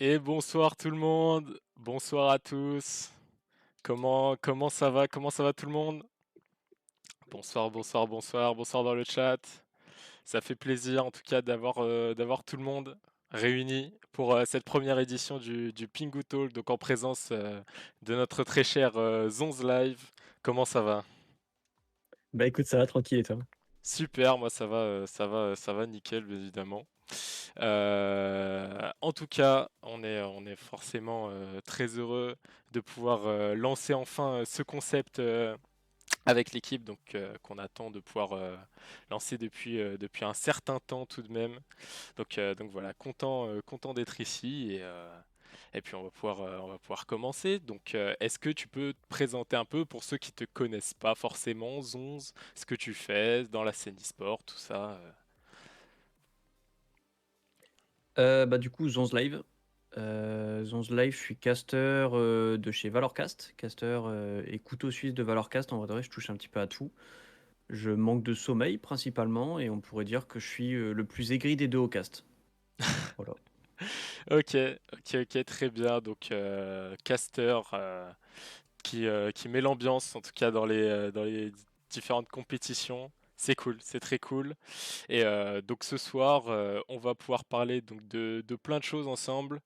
Et bonsoir tout le monde, bonsoir à tous. Comment ça va? Comment ça va tout le monde? Bonsoir, bonsoir, bonsoir, bonsoir dans le chat. Ça fait plaisir en tout cas d'avoir tout le monde réuni pour cette première édition du Pingu Talk, donc en présence de notre très cher Zonz Live. Comment ça va? Bah écoute, ça va tranquille et toi? Super, moi ça va nickel, bien évidemment. En tout cas, on est forcément très heureux de pouvoir lancer enfin ce concept avec l'équipe, donc qu'on attend de pouvoir lancer depuis un certain temps tout de même. Donc voilà, content d'être ici et puis on va pouvoir commencer. Donc est-ce que tu peux te présenter un peu pour ceux qui te connaissent pas forcément, Zonz, ce que tu fais dans la scène e-sport, tout ça Bah du coup, Zonz Live. Zonz Live, je suis caster de chez Valorcast, caster et couteau suisse de Valorcast. En vrai, de vrai, je touche un petit peu à tout. Je manque de sommeil principalement et on pourrait dire que je suis le plus aigri des deux au cast. Voilà. Ok, ok, très bien. Donc, caster qui met l'ambiance, en tout cas dans les différentes compétitions. C'est cool, c'est très cool. Et donc ce soir, on va pouvoir parler donc de plein de choses ensemble.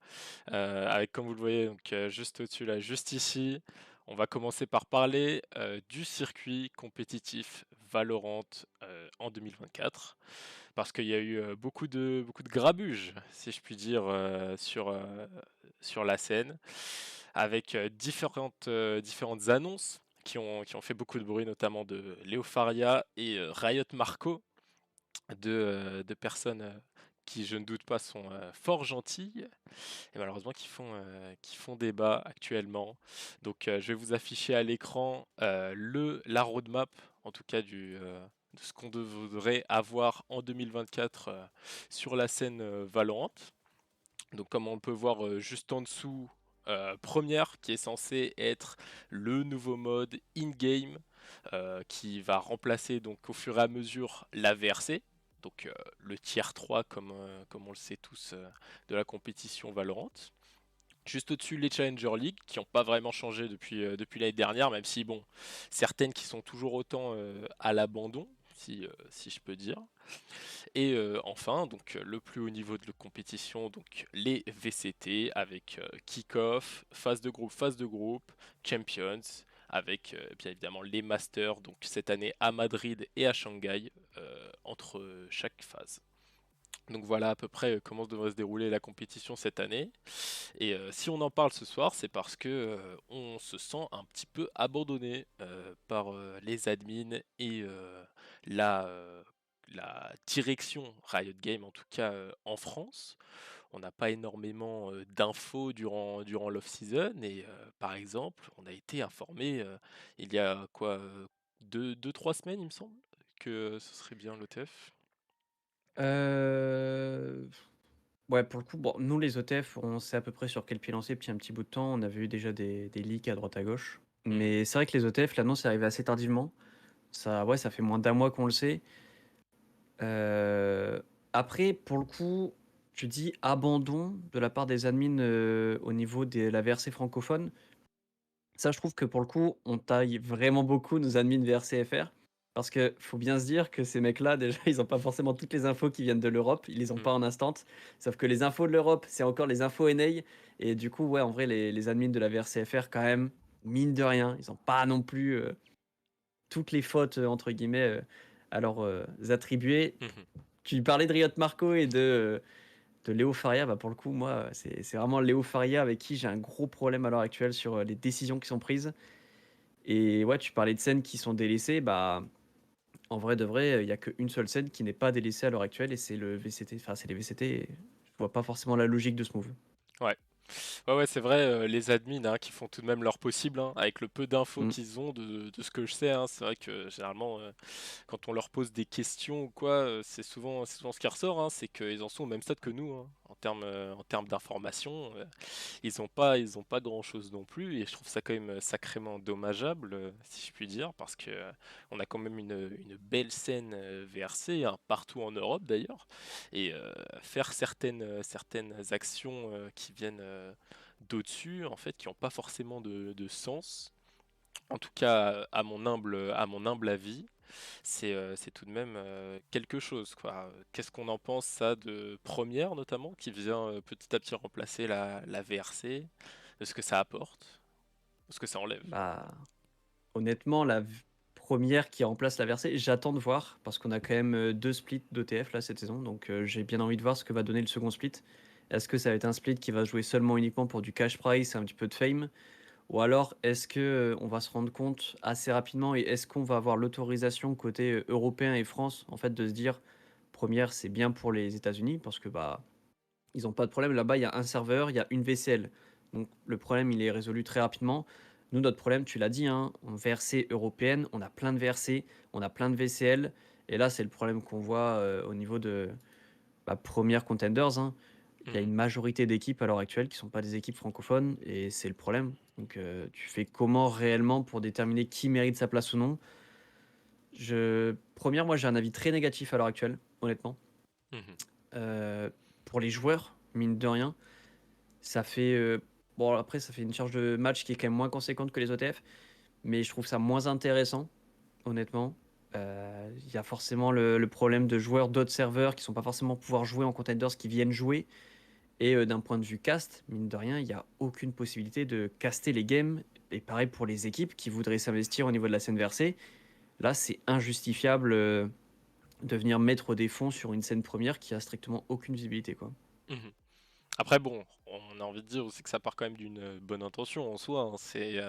Avec, comme vous le voyez, donc juste au-dessus là, juste ici. On va commencer par parler du circuit compétitif Valorant en 2024 parce qu'il y a eu beaucoup de grabuge, si je puis dire, sur la scène, avec différentes annonces qui ont fait beaucoup de bruit, notamment de Léo Faria et Riot Marco, de personnes qui, je ne doute pas, sont fort gentilles et malheureusement qui font débat actuellement. Donc je vais vous afficher à l'écran la roadmap, en tout cas de ce qu'on devrait avoir en 2024 sur la scène Valorant. Donc comme on peut voir juste en dessous, première qui est censée être le nouveau mode in-game qui va remplacer donc au fur et à mesure la VRC, donc le tier 3 comme on le sait tous de la compétition Valorant. Juste au-dessus, les Challenger League, qui n'ont pas vraiment changé depuis l'année dernière, même si, bon, certaines qui sont toujours autant à l'abandon, si je peux dire. Et enfin, donc le plus haut niveau de la compétition, donc les VCT avec kick-off, phase de groupe, champions, avec bien évidemment les masters, donc cette année à Madrid et à Shanghai, entre chaque phase. Donc voilà à peu près comment devrait se dérouler la compétition cette année. Et si on en parle ce soir, c'est parce que on se sent un petit peu abandonné par les admins et la direction Riot Games, en tout cas en France. On n'a pas énormément d'infos durant l'off-season et par exemple, on a été informé il y a quoi, 2-3 semaines, il me semble, que ce serait bien l'OTF. Euh, Ouais, pour le coup, bon, nous les OTF, on sait à peu près sur quel pied lancer depuis un petit bout de temps. On avait eu déjà des leaks à droite à gauche. Mhm. Mais c'est vrai que les OTF, l'annonce est arrivée assez tardivement. Ça, ouais, ça fait moins d'un mois qu'on le sait. Euh, Après, pour le coup, tu dis abandon de la part des admins au niveau de la VRC francophone. Ça, je trouve que pour le coup, on taille vraiment beaucoup nos admins VRC FR. Parce que faut bien se dire que ces mecs-là, déjà, ils n'ont pas forcément toutes les infos qui viennent de l'Europe. Ils les ont Mhm. pas en instant. Sauf que les infos de l'Europe, c'est encore les infos NA. Et du coup, ouais, en vrai, les admins de la VRC FR, quand même, mine de rien, ils n'ont pas non plus toutes les fautes, entre guillemets, à leurs attribuer. Mhm. Tu parlais de Riot Marco et de Léo Faria. Bah, pour le coup, moi, c'est vraiment Léo Faria avec qui j'ai un gros problème à l'heure actuelle sur les décisions qui sont prises. Et ouais, tu parlais de scènes qui sont délaissées. Bah, en vrai de vrai, il n'y a qu'une seule scène qui n'est pas délaissée à l'heure actuelle et c'est le VCT. Enfin, c'est les VCT. Et je vois pas forcément la logique de ce move. Ouais. Ouais, c'est vrai, les admins hein, qui font tout de même leur possible, hein, avec le peu d'infos Mm. qu'ils ont de ce que je sais. Hein, c'est vrai que généralement, quand on leur pose des questions ou quoi, c'est souvent ce qui ressort, hein, c'est qu'ils en sont au même stade que nous, hein, en en termes d'information, ils ont pas grand-chose non plus, et je trouve ça quand même sacrément dommageable, si je puis dire, parce que on a quand même une belle scène VRC, hein, partout en Europe d'ailleurs, et faire certaines actions qui viennent d'au-dessus, en fait, qui n'ont pas forcément de sens. En tout cas, à mon humble avis, c'est tout de même quelque chose, quoi. Qu'est-ce qu'on en pense, ça, de Première notamment, qui vient petit à petit remplacer la VRC, de ce que ça apporte, de ce que ça enlève. Bah, honnêtement, première qui remplace la versée, j'attends de voir parce qu'on a quand même 2 splits d'ETF là cette saison, donc j'ai bien envie de voir ce que va donner le second split. Est-ce que ça va être un split qui va jouer seulement uniquement pour du cash prize et un petit peu de fame? Ou alors est-ce que on va se rendre compte assez rapidement et est-ce qu'on va avoir l'autorisation côté européen et France en fait de se dire première c'est bien pour les États-Unis parce que bah ils n'ont pas de problème. Là-bas, il y a un serveur, il y a une VCL. Donc le problème, il est résolu très rapidement. Nous, notre problème, tu l'as dit, hein, en VRC européenne, on a plein de VRC, on a plein de VCL. Et là, c'est le problème qu'on voit au niveau de première contenders, hein. Il y a Mhm. une majorité d'équipes à l'heure actuelle qui ne sont pas des équipes francophones et c'est le problème. Donc tu fais comment réellement pour déterminer qui mérite sa place ou non? Première, moi j'ai un avis très négatif à l'heure actuelle, honnêtement. Mhm. Euh, pour les joueurs, mine de rien, ça fait. Bon, après, ça fait une charge de match qui est quand même moins conséquente que les OTF, mais je trouve ça moins intéressant, honnêtement. Il y a forcément le problème de joueurs d'autres serveurs qui sont pas forcément pouvoir jouer en contenders qui viennent jouer. Et d'un point de vue cast, mine de rien, il n'y a aucune possibilité de caster les games. Et pareil pour les équipes qui voudraient s'investir au niveau de la scène versée. Là, c'est injustifiable de venir mettre des fonds sur une scène première qui a strictement aucune visibilité, quoi. Mhm. Après, bon, on a envie de dire aussi que ça part quand même d'une bonne intention en soi, hein. C'est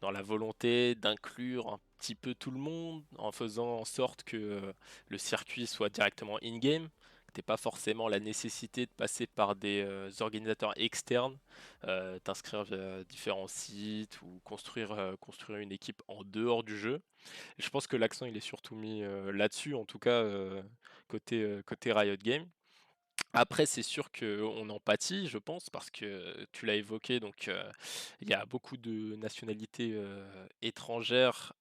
dans la volonté d'inclure un petit peu tout le monde, en faisant en sorte que le circuit soit directement in-game, que t'aies pas forcément la nécessité de passer par des organisateurs externes, t'inscrire via différents sites ou construire une équipe en dehors du jeu. Et je pense que l'accent il est surtout mis là-dessus, en tout cas côté Riot Games. Après, c'est sûr qu'on en pâtit, je pense, parce que tu l'as évoqué, donc il y a beaucoup de nationalités étrangères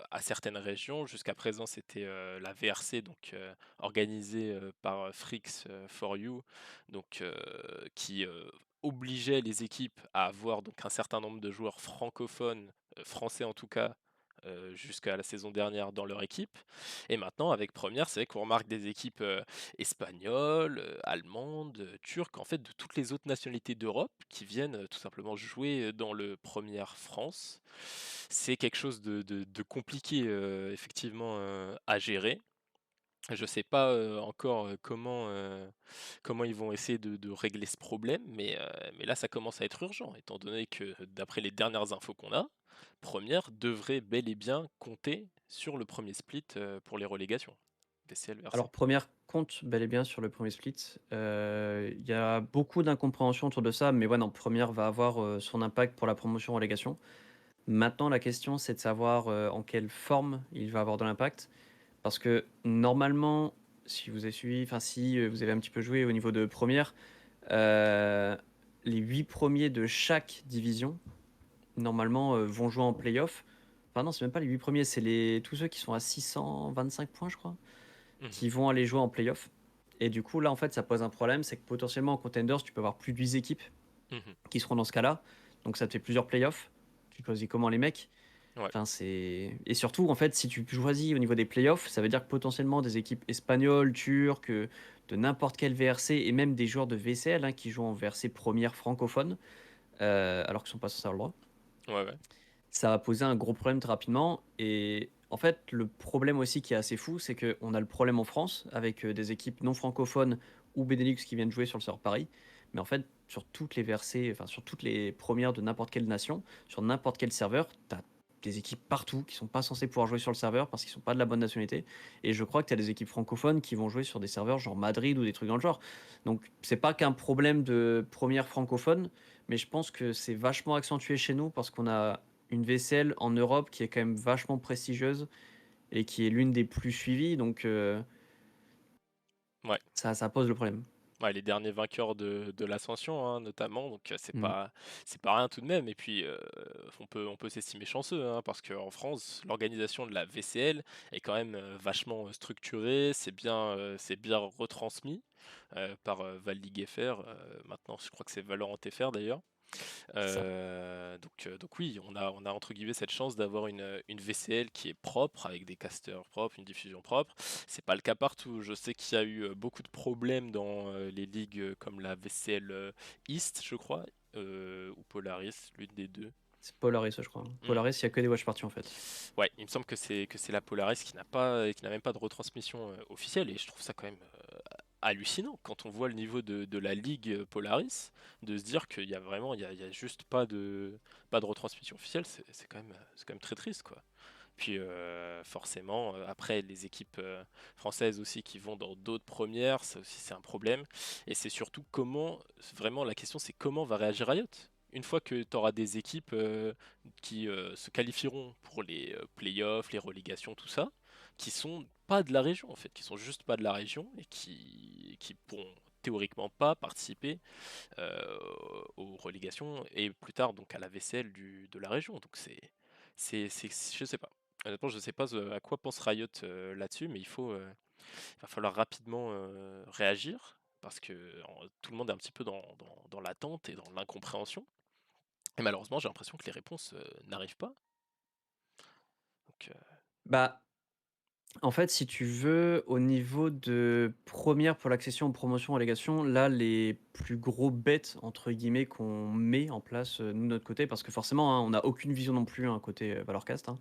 à certaines régions. Jusqu'à présent, c'était la VRC, donc organisée par Frix for You, donc qui obligeait les équipes à avoir donc un certain nombre de joueurs francophones, français en tout cas, jusqu'à la saison dernière dans leur équipe. Et maintenant, avec Première, c'est vrai qu'on remarque des équipes espagnoles, allemandes, turques, en fait de toutes les autres nationalités d'Europe qui viennent tout simplement jouer dans le Première France. C'est quelque chose de compliqué effectivement à gérer. Je sais pas encore comment ils vont essayer de régler ce problème, mais là ça commence à être urgent, étant donné que d'après les dernières infos qu'on a, Première devrait bel et bien compter sur le premier split pour les relégations. VCL Alors, versé. première compte bel et bien sur le premier split. Il y a beaucoup d'incompréhension autour de ça, mais ouais, non, première va avoir son impact pour la promotion-relégation. Maintenant, la question, c'est de savoir en quelle forme il va avoir de l'impact. Parce que normalement, si vous avez suivi, enfin si vous avez un petit peu joué au niveau de première, euh, les 8 premiers de chaque division, normalement, vont jouer en playoff. Enfin non, c'est même pas les 8 premiers, c'est tous ceux qui sont à 625 points, je crois, Mhm, qui vont aller jouer en playoff. Et du coup, là, en fait, ça pose un problème, c'est que potentiellement en contenders, tu peux avoir plus de 8 équipes mhm. qui seront dans ce cas-là. Donc ça te fait plusieurs playoffs. Tu choisis comment les mecs. Ouais. Enfin, c'est... Et surtout, en fait, si tu choisis au niveau des playoffs, ça veut dire que potentiellement des équipes espagnoles, turques, de n'importe quel VRC, et même des joueurs de VCL hein, qui jouent en VRC première francophone, alors qu'ils ne sont pas censés avoir le droit, Ouais, ouais. ça va poser un gros problème très rapidement. Et en fait, le problème aussi qui est assez fou, c'est qu'on a le problème en France avec des équipes non francophones ou Benelux qui viennent jouer sur le serveur Paris. Mais en fait, sur toutes les versées, enfin sur toutes les premières de n'importe quelle nation, sur n'importe quel serveur, tu as des équipes partout qui sont pas censées pouvoir jouer sur le serveur parce qu'ils sont pas de la bonne nationalité. Et je crois que tu as des équipes francophones qui vont jouer sur des serveurs genre Madrid ou des trucs dans le genre. Donc c'est pas qu'un problème de première francophone, mais je pense que c'est vachement accentué chez nous parce qu'on a une vaisselle en Europe qui est quand même vachement prestigieuse et qui est l'une des plus suivies. Donc Ouais. ça pose le problème. Ouais, les derniers vainqueurs de l'ascension, hein, notamment, donc Mmh. c'est pas rien tout de même. Et puis on peut s'estimer chanceux, hein, parce qu'en France, l'organisation de la VCL est quand même vachement structurée, c'est bien retransmis par Val FR. Maintenant, je crois que c'est Valorant FR d'ailleurs. C'est ça. Donc oui, on a entre guillemets cette chance d'avoir une VCL qui est propre, avec des casters propres, une diffusion propre. C'est pas le cas partout. Je sais qu'il y a eu beaucoup de problèmes dans les ligues comme la VCL East, je crois, ou Polaris, l'une des deux. C'est Polaris, ouais, je crois, hein. Hmm. Polaris, il y a que des watch parties en fait. Ouais, il me semble que c'est la Polaris qui n'a même pas de retransmission officielle, et je trouve ça quand même hallucinant quand on voit le niveau de la ligue Polaris, de se dire qu'il y a vraiment, il y a juste pas de retransmission officielle. C'est quand même très triste, quoi. Puis forcément, après les équipes françaises aussi qui vont dans d'autres premières, ça aussi c'est un problème. Et c'est surtout vraiment la question, c'est comment va réagir Riot. Une fois que tu auras des équipes qui se qualifieront pour les playoffs, les relégations, tout ça, qui sont pas de la région en fait, qui sont juste pas de la région et qui pourront théoriquement pas participer euh, aux relégations et plus tard donc à la vaisselle de la région. Donc je sais pas. Honnêtement, je sais pas à quoi pense Riot là-dessus, mais il va falloir rapidement réagir parce que tout le monde est un petit peu dans l'attente et dans l'incompréhension. Et malheureusement, j'ai l'impression que les réponses n'arrivent pas. Donc, Bah, en fait, si tu veux, au niveau de première pour l'accession aux promotions, relégations, là, les plus gros bêtes, entre guillemets, qu'on met en place, nous, de notre côté, parce que forcément, hein, on n'a aucune vision non plus, hein, côté Valorcast, hein,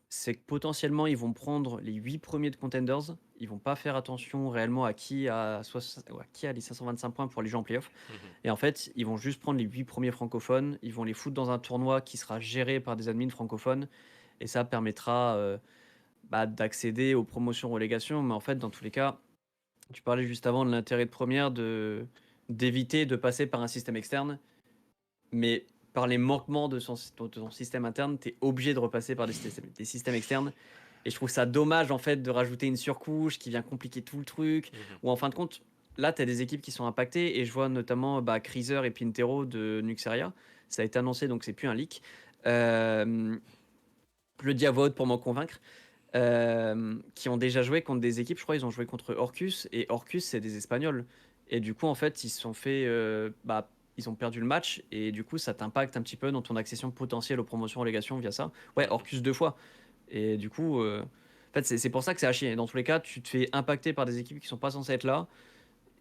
c'est que potentiellement, ils vont prendre les 8 premiers de Contenders. Ils vont pas faire attention réellement à qui a les 525 points pour les jeux en playoff. mhm, Et en fait, ils vont juste prendre les 8 premiers francophones. Ils vont les foutre dans un tournoi qui sera géré par des admins francophones. Et ça permettra d'accéder aux promotions relégations. Mais en fait, dans tous les cas, tu parlais juste avant de l'intérêt de première d'éviter de passer par un système externe. Mais par les manquements de ton système interne, tu es obligé de repasser par des systèmes externes. Et je trouve ça dommage en fait de rajouter une surcouche qui vient compliquer tout le truc. mhm. Ou en fin de compte, là, tu as des équipes qui sont impactées. Et je vois notamment Kreezer et Pintero de Nuxeria. Ça a été annoncé, donc c'est plus un leak. Je le dis à voix haute pour m'en convaincre. Qui ont déjà joué contre des équipes, je crois ils ont joué contre Orcus, et Orcus c'est des Espagnols. Et du coup en fait ils se sont fait, ils ont perdu le match, et du coup ça t'impacte un petit peu dans ton accession potentielle aux promotions relégations via ça. Ouais, Mhm. Orcus 2 fois. Et du coup, en fait c'est pour ça que c'est à chier. Dans tous les cas, tu te fais impacter par des équipes qui sont pas censées être là.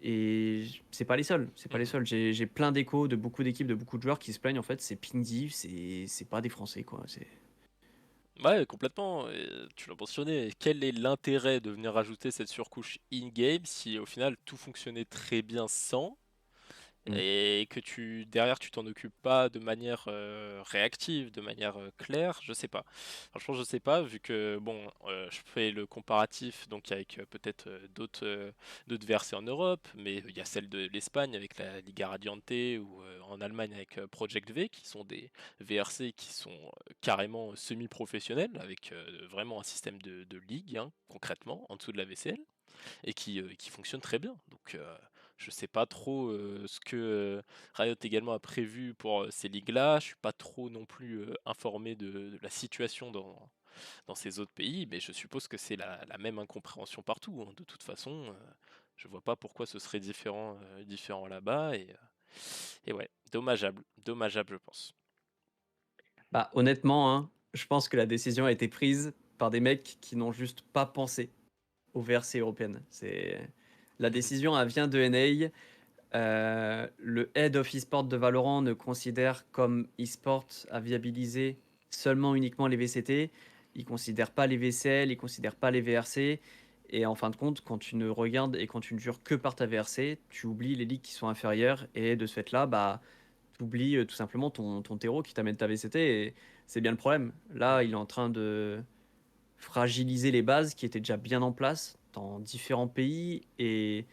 Et c'est pas les seuls, c'est pas les Mhm. seuls. J'ai plein d'échos de beaucoup d'équipes, de beaucoup de joueurs qui se plaignent en fait. C'est Pingdiv, c'est pas des Français quoi. C'est Ouais, complètement. Et tu l'as mentionné. Quel est l'intérêt de venir rajouter cette surcouche in-game si au final tout fonctionnait très bien sans? Mm. Et que derrière tu t'en occupes pas de manière réactive, de manière claire, je sais pas. Franchement, je sais pas, vu que bon, je fais le comparatif donc avec peut-être d'autres versées en Europe, mais il y a celle de l'Espagne avec la Liga Radiante ou en Allemagne avec Project V, qui sont des VRC qui sont carrément semi-professionnels, avec vraiment un système de ligue, hein, concrètement, en dessous de la VCL et qui fonctionne très bien. Donc je sais pas trop ce que Riot également a prévu pour ces ligues-là. Je suis pas trop non plus informé de la situation dans ces autres pays, mais je suppose que c'est la même incompréhension partout, hein. De toute façon, je vois pas pourquoi ce serait différent là-bas. Et ouais, dommageable, je pense. Bah, honnêtement, hein, je pense que la décision a été prise par des mecs qui n'ont juste pas pensé aux VRC européennes. La Mhm. décision, elle vient de NA. Le head of e-sport de Valorant ne considère comme e-sport à viabiliser seulement uniquement les VCT. Il considère pas les VCL, il considère pas les VRC. Et en fin de compte, quand tu ne regardes et quand tu ne jures que par ta VRC, tu oublies les ligues qui sont inférieures. Et de ce fait-là, bah, tu oublies tout simplement ton terreau qui t'amène ta VCT. Et c'est bien le problème. Là, il Mhm. est en train de fragiliser les bases qui étaient déjà bien en place dans différents pays. Et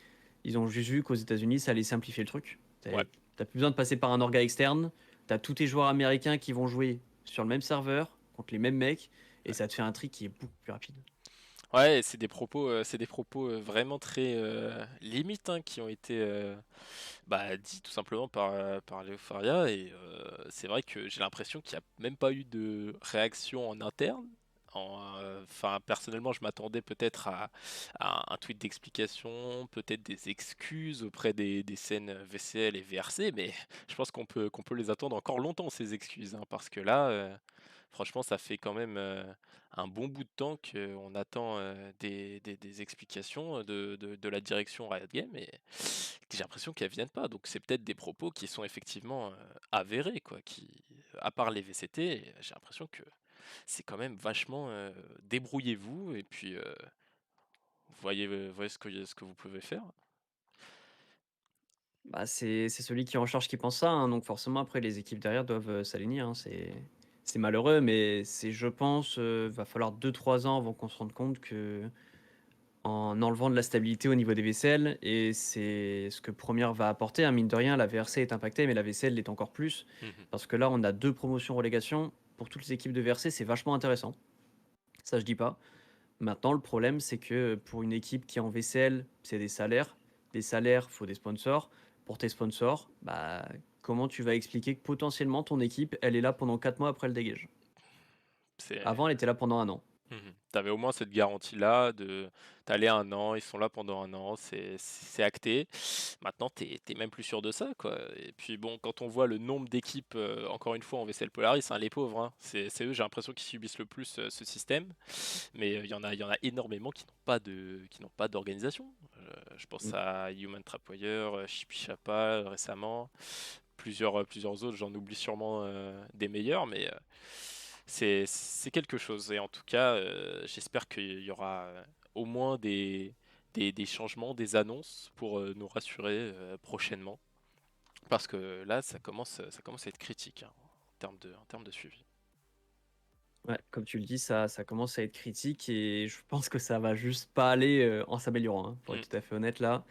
ils ont juste vu qu'aux États-Unis, ça allait simplifier le truc. Ouais. T'as plus besoin de passer par un orga externe. T'as tous tes joueurs américains qui vont jouer sur le même serveur contre les mêmes mecs. Et Ouais. ça te fait un tri qui est beaucoup plus rapide. Ouais, et c'est des propos vraiment très limites hein, qui ont été bah, dits tout simplement par Léo Faria. Et c'est vrai que j'ai l'impression qu'il n'y a même pas eu de réaction en interne. Enfin, personnellement, je m'attendais peut-être à un tweet d'explication, peut-être des excuses auprès des scènes VCL et VRC, mais je pense qu'on peut les attendre encore longtemps, ces excuses, hein, parce que là, franchement, ça fait quand même un bon bout de temps qu'on attend des explications de la direction Riot Games et j'ai l'impression qu'elles viennent pas. Donc c'est peut-être des propos qui sont effectivement avérés, quoi. À part les VCT, j'ai l'impression que c'est quand même vachement débrouillez-vous et puis voyez ce que vous pouvez faire. Bah, c'est celui qui est en charge qui pense ça, hein, donc forcément après les équipes derrière doivent, s'aligner, hein. C'est malheureux, mais c'est je pense, va falloir 2 3 ans avant qu'on se rende compte que en enlevant de la stabilité au niveau des vaisselles et c'est ce que Première va apporter, hein, mine de rien, la VRC est impactée, mais la vaisselle l'est encore plus. Mhm. Parce que là, on a 2 promotions relégation. Pour toutes les équipes de VRC, c'est vachement intéressant. Ça, je dis pas. Maintenant, le problème, c'est que pour une équipe qui est en vaisselle, c'est des salaires. Des salaires, faut des sponsors. Pour tes sponsors, bah, comment tu vas expliquer que potentiellement ton équipe, elle est là pendant 4 mois après le dégage? C'est Avant, elle était là pendant 1 an. Tu au moins cette garantie-là de tu 1 an, ils sont là pendant 1 an, c'est acté. Maintenant, t'es même plus sûr de ça, quoi. Et puis bon, quand on voit le nombre d'équipes, encore une fois, en vaisselle Polaris, hein, les pauvres, hein, c'est eux, j'ai l'impression, qui subissent le plus ce système. Mais il y en a énormément qui n'ont pas d'organisation. Je pense Mmh. à Human Trapwire, Chippy Chapa récemment, plusieurs autres, j'en oublie sûrement des meilleurs, mais c'est quelque chose. Et en tout cas, j'espère qu'il y aura au moins des changements, des annonces pour nous rassurer prochainement. Parce que là, ça commence à être critique hein, en termes de suivi. Ouais, comme tu le dis, ça commence à être critique et je pense que ça va juste pas aller, en s'améliorant, hein, pour Mm. être tout à fait honnête là.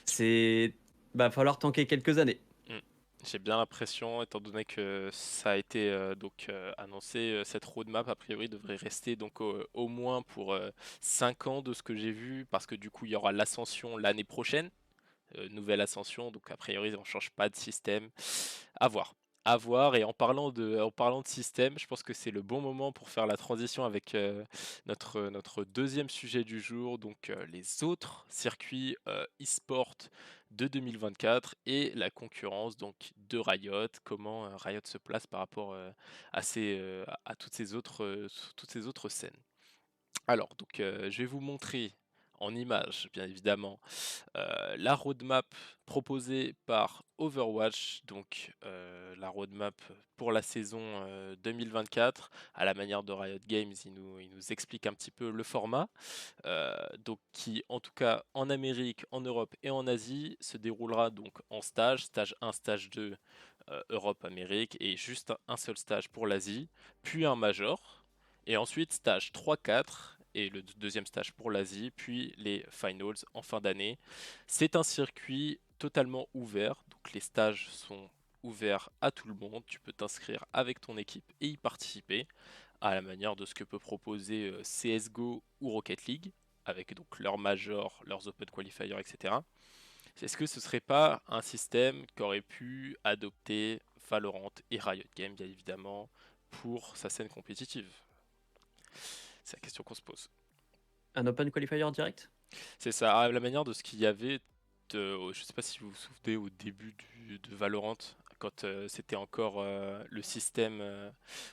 C'est va falloir tanker quelques années. Mm. J'ai bien l'impression, étant donné que ça a été donc annoncé, cette roadmap a priori devrait rester donc au moins pour 5 ans de ce que j'ai vu, parce que du coup il y aura l'ascension l'année prochaine. Nouvelle ascension, donc a priori on change pas de système. À voir. À voir. Et en parlant de système, je pense que c'est le bon moment pour faire la transition avec notre deuxième sujet du jour, donc les autres circuits e-sport de 2024 et la concurrence donc de Riot, comment Riot se place par rapport à toutes ces autres scènes. Alors, donc, je vais vous montrer en images, bien évidemment, la roadmap proposée par Overwatch, donc la roadmap pour la saison 2024. À la manière de Riot Games, il nous explique un petit peu le format, donc qui, en tout cas, en Amérique, en Europe et en Asie, se déroulera donc en stage 1, stage 2, Europe, Amérique, et juste un seul stage pour l'Asie, puis un major. Et ensuite, stage 3-4 et le deuxième stage pour l'Asie, puis les finals en fin d'année. C'est un circuit totalement ouvert, donc les stages sont ouverts à tout le monde. Tu peux t'inscrire avec ton équipe et y participer, à la manière de ce que peut proposer CSGO ou Rocket League, avec donc leurs majors, leurs open qualifiers, etc. Est-ce que ce serait pas un système qu'aurait pu adopter Valorant et Riot Games, bien évidemment, pour sa scène compétitive? C'est la question qu'on se pose. Un open qualifier direct? C'est ça, à la manière de ce qu'il y avait, je sais pas si vous vous souvenez au début de Valorant, quand c'était encore le système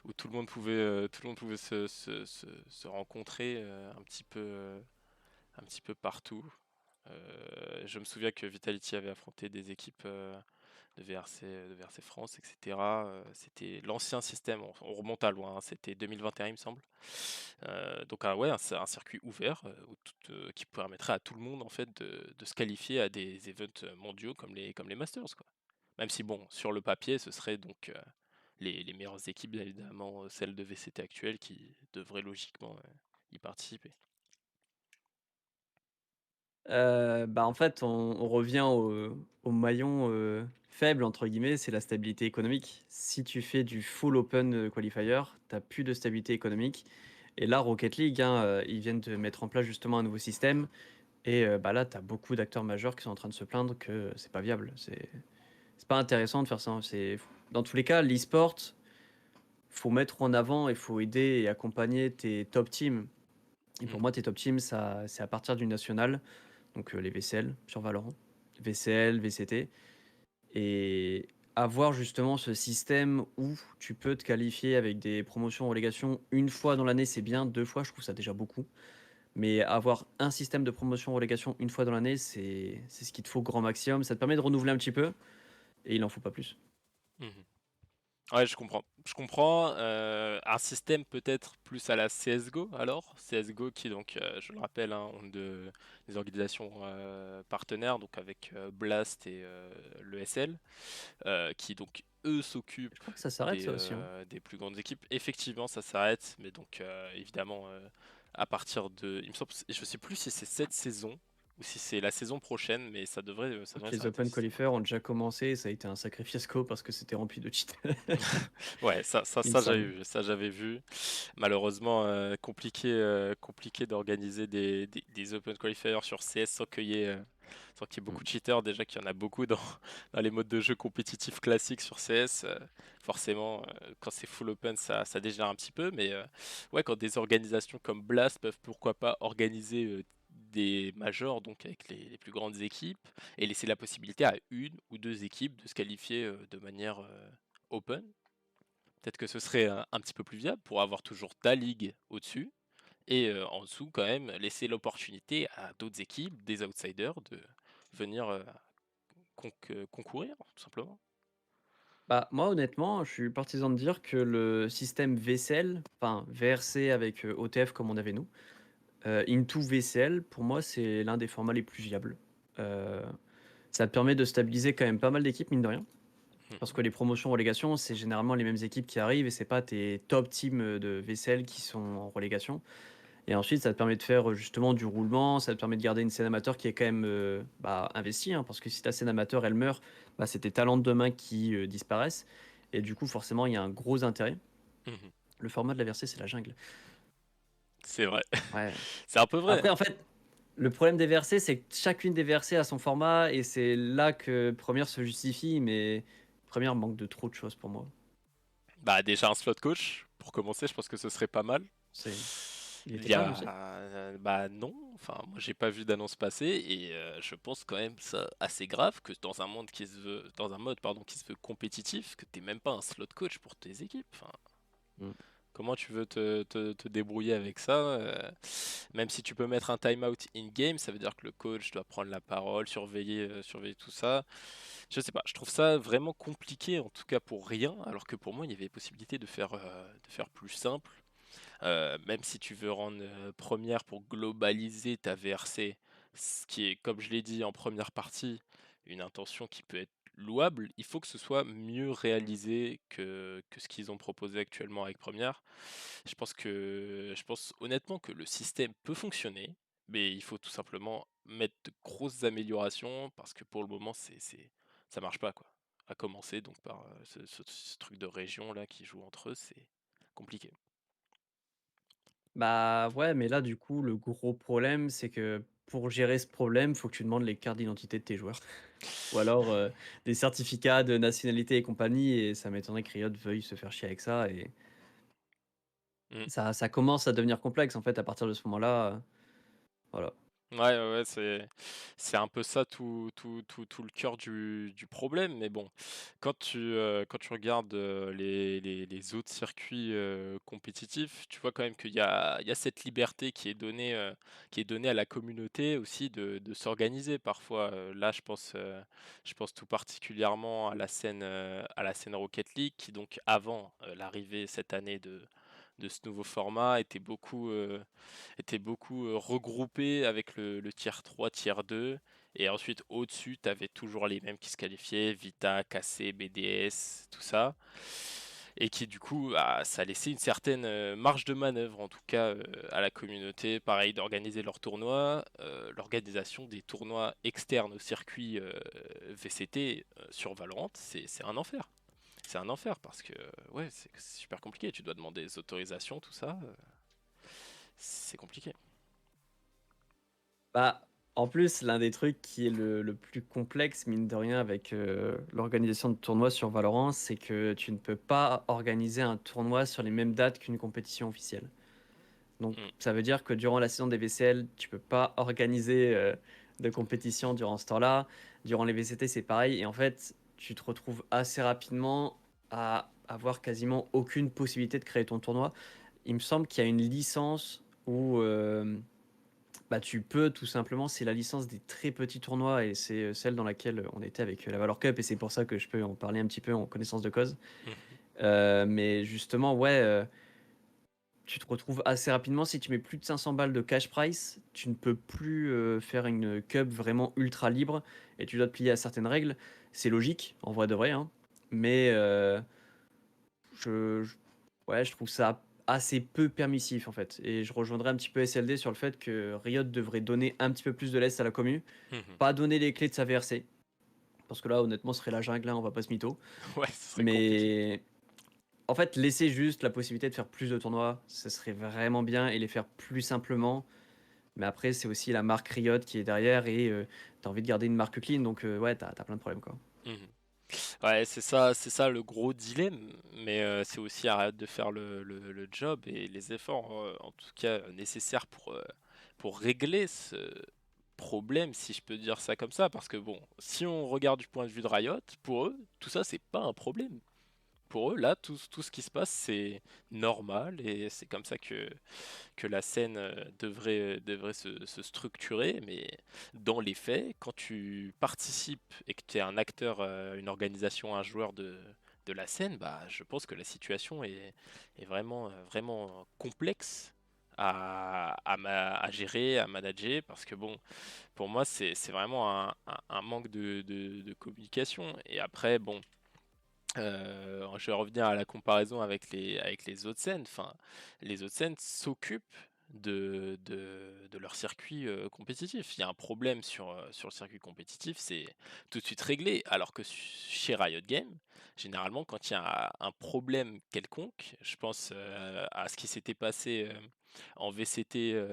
où tout le monde pouvait se rencontrer un petit peu partout. Je me souviens que Vitality avait affronté des équipes de VRC France, etc. C'était l'ancien système, on remonte à loin, hein, c'était 2021 il me semble. Donc ouais, un circuit ouvert qui permettrait à tout le monde en fait de se qualifier à des events mondiaux comme les Masters, quoi. Même si bon, sur le papier, ce serait donc les meilleures équipes, bien évidemment, celles de VCT actuelles qui devraient logiquement y participer. Bah, en fait, on revient au maillon, «faible» entre guillemets, c'est la stabilité économique. Si tu fais du full open, qualifier, tu as plus de stabilité économique Et là, Rocket League, hein, ils viennent de mettre en place justement un nouveau système. Et bah là, tu as beaucoup d'acteurs majeurs qui sont en train de se plaindre que c'est pas viable. C'est pas intéressant de faire ça. Dans tous les cas, l'e-sport, faut mettre en avant et faut aider et accompagner tes top teams. Et pour Mm. moi, tes top teams, ça, c'est à partir du national, donc les VCL sur Valorant, VCL, VCT, et avoir justement ce système où tu peux te qualifier avec des promotions relégation une fois dans l'année, c'est bien, deux fois, je trouve ça déjà beaucoup. Mais avoir un système de promotion relégation une fois dans l'année, c'est ce qu'il te faut grand maximum. Ça te permet de renouveler un petit peu, et il en faut pas plus. Mhm. Ouais, je comprends. Je comprends. Un système peut-être plus à la CSGO alors. CSGO qui donc, je le rappelle, hein, ont des organisations partenaires, donc avec Blast et le SL, qui donc eux Je s'occupent crois que ça s'arrête ça aussi, hein. des plus grandes équipes. Effectivement, ça s'arrête, mais donc évidemment à partir de, il me semble, je sais plus si c'est cette saison ou si c'est la saison prochaine, mais Je ça crois que devrait les s'arrêter Open si c'est Qualifiers ont déjà commencé, ça a été un sacré fiasco parce que c'était rempli de cheats, Ouais, il me ça j'avais semble. vu, ça j'avais vu. Malheureusement, compliqué d'organiser des Open Qualifiers sur CS sans qu'il y ait beaucoup de Mm. cheaters. Déjà qu'il y en a beaucoup dans, dans les modes de jeu compétitifs classiques sur CS. Forcément, quand c'est full open, ça dégénère un petit peu. Mais ouais, quand des organisations comme Blast peuvent pourquoi pas organiser des majors, donc avec les plus grandes équipes, et laisser la possibilité à une ou deux équipes de se qualifier de manière open. Peut-être que ce serait un petit peu plus viable pour avoir toujours ta ligue au-dessus et en dessous quand même laisser l'opportunité à d'autres équipes, des outsiders, de venir concourir tout simplement. Bah, moi, honnêtement, je suis partisan de dire que le système VCL, enfin VRC avec OTF comme on avait nous, into VCL, pour moi, c'est l'un des formats les plus viables. Euh, Ça te permet de stabiliser quand même pas mal d'équipes, mine de rien. Parce Mhm. que les promotions relégation, c'est généralement les mêmes équipes qui arrivent et c'est pas tes top teams de VCL qui sont en relégation. Et ensuite, ça te permet de faire justement du roulement, ça te permet de garder une scène amateur qui est quand même bah, investie, hein, parce que si ta scène amateur elle meurt, bah, c'est tes talents de demain qui disparaissent. Et du coup, forcément, il y a un gros intérêt. Mhm. Le format de la VRC, c'est la jungle. C'est vrai, Ouais. c'est un peu vrai. Après, en fait, le problème des VRC, c'est que chacune des VRC a son format et c'est là que Première se justifie, mais Première manque de trop de choses pour moi. Bah déjà un slot coach pour commencer, je pense que ce serait pas mal. C'est... Il Il était y pas annoncé? a bah non, enfin moi j'ai pas vu d'annonce passer et je pense quand même ça assez grave que dans un monde qui se veut dans un mode pardon qui se veut compétitif, que t'aies même pas un slot coach pour tes équipes. Enfin, Mm. comment tu veux te débrouiller avec ça même si tu peux mettre un timeout in-game, ça veut dire que le coach doit prendre la parole, surveiller tout ça. Je sais pas, je trouve ça vraiment compliqué, en tout cas pour rien, alors que pour moi, il y avait possibilité de faire plus simple. Même si tu veux rendre première pour globaliser ta VRC, ce qui est, comme je l'ai dit en première partie, une intention qui peut être louable, il faut que ce soit mieux réalisé que ce qu'ils ont proposé actuellement avec première. Je pense honnêtement que le système peut fonctionner, mais il faut tout simplement mettre de grosses améliorations parce que pour le moment, ça marche pas quoi. À commencer donc par ce truc de région là qui joue entre eux, c'est compliqué. Bah ouais, mais là, du coup, le gros problème, c'est que pour gérer ce problème, faut que tu demandes les cartes d'identité de tes joueurs. Ou alors des certificats de nationalité et compagnie, et ça m'étonnerait que Riot veuille se faire chier avec ça. Et Mm. ça commence à devenir complexe, en fait, à partir de ce moment-là. Voilà. Ouais, ouais, ouais, c'est un peu ça tout le cœur du problème. Mais bon, quand tu regardes les autres circuits compétitifs, tu vois quand même il y a cette liberté qui est donnée à la communauté aussi de s'organiser parfois. Là, je pense tout particulièrement à la scène Rocket League, qui donc avant l'arrivée cette année de ce nouveau format était beaucoup regroupé avec le tier 3, tier 2. Et ensuite, au-dessus, tu avais toujours les mêmes qui se qualifiaient, Vita, KC, BDS, tout ça. Et qui, du coup, ça laissait une certaine marge de manœuvre, en tout cas, à la communauté. Pareil, d'organiser leurs tournois. L'organisation des tournois externes au circuit VCT sur Valorant, c'est un enfer. C'est un enfer parce que ouais, c'est super compliqué. Tu dois demander des autorisations, tout ça. c'est compliqué. Bah, en plus, l'un des trucs qui est le plus complexe, mine de rien, avec l'organisation de tournois sur Valorant, c'est que tu ne peux pas organiser un tournoi sur les mêmes dates qu'une compétition officielle. Donc, Mm. ça veut dire que durant la saison des VCL, tu peux pas organiser de compétition durant ce temps-là. Durant les VCT, c'est pareil. Et en fait, tu te retrouves assez rapidement à avoir quasiment aucune possibilité de créer ton tournoi. Il me semble qu'il y a une licence où bah, tu peux tout simplement, c'est la licence des très petits tournois et c'est celle dans laquelle on était avec la Valor Cup et c'est pour ça que je peux en parler un petit peu en connaissance de cause. Mhm. Mais justement, ouais, tu te retrouves assez rapidement si tu mets plus de 500 balles de cash price, tu ne peux plus faire une cup vraiment ultra libre et tu dois te plier à certaines règles. C'est logique, en vrai de vrai, hein, mais je, je- ouais, je trouve ça assez peu permissif en fait. Et je rejoindrais un petit peu SLD sur le fait que Riot devrait donner un petit peu plus de laisse à la commu, Mhm. pas donner les clés de sa VRC, parce que là honnêtement ce serait la jungle, hein, on va pas se mytho. Ouais, ce serait compliqué. Mais en fait, laisser juste la possibilité de faire plus de tournois, ce serait vraiment bien et les faire plus simplement. Mais après, c'est aussi la marque Riot qui est derrière et t'as envie de garder une marque clean, donc ouais, t'as plein de problèmes quoi. Mhm. Ouais, c'est ça le gros dilemme, mais c'est aussi à Riot de faire le job et les efforts, en tout cas nécessaires pour régler ce problème, si je peux dire ça comme ça, parce que bon, si on regarde du point de vue de Riot, pour eux, tout ça c'est pas un problème. Pour eux, là, tout ce qui se passe, c'est normal et c'est comme ça que la scène devrait se structurer, mais dans les faits, quand tu participes et que tu es un acteur, une organisation, un joueur de la scène, bah, je pense que la situation est vraiment complexe à gérer, à manager, parce que bon, pour moi, c'est vraiment un manque de communication. Et après, bon, je vais revenir à la comparaison avec les autres scènes. Enfin, les autres scènes s'occupent de leur circuit compétitif. Il y a un problème sur le circuit compétitif, c'est tout de suite réglé. Alors que chez Riot Games, généralement, quand il y a un problème quelconque, je pense à ce qui s'était passé en VCT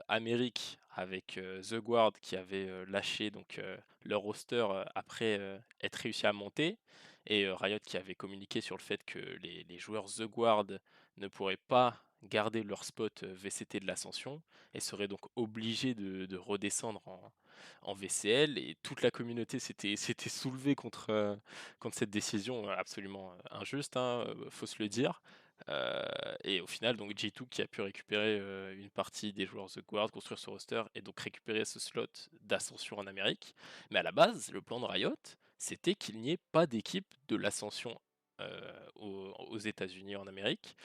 Amérique avec The Guard qui avait lâché donc leur roster après être réussi à monter et Riot qui avait communiqué sur le fait que les joueurs The Guard ne pourraient pas garder leur spot VCT de l'Ascension et seraient donc obligés de redescendre en VCL et toute la communauté s'était soulevée contre cette décision absolument injuste, hein, faut se le dire. Et au final, donc G2 qui a pu récupérer une partie des joueurs The Guard, construire ce roster et donc récupérer ce slot d'ascension en Amérique. Mais à la base, le plan de Riot, c'était qu'il n'y ait pas d'équipe de l'ascension aux États-Unis en Amérique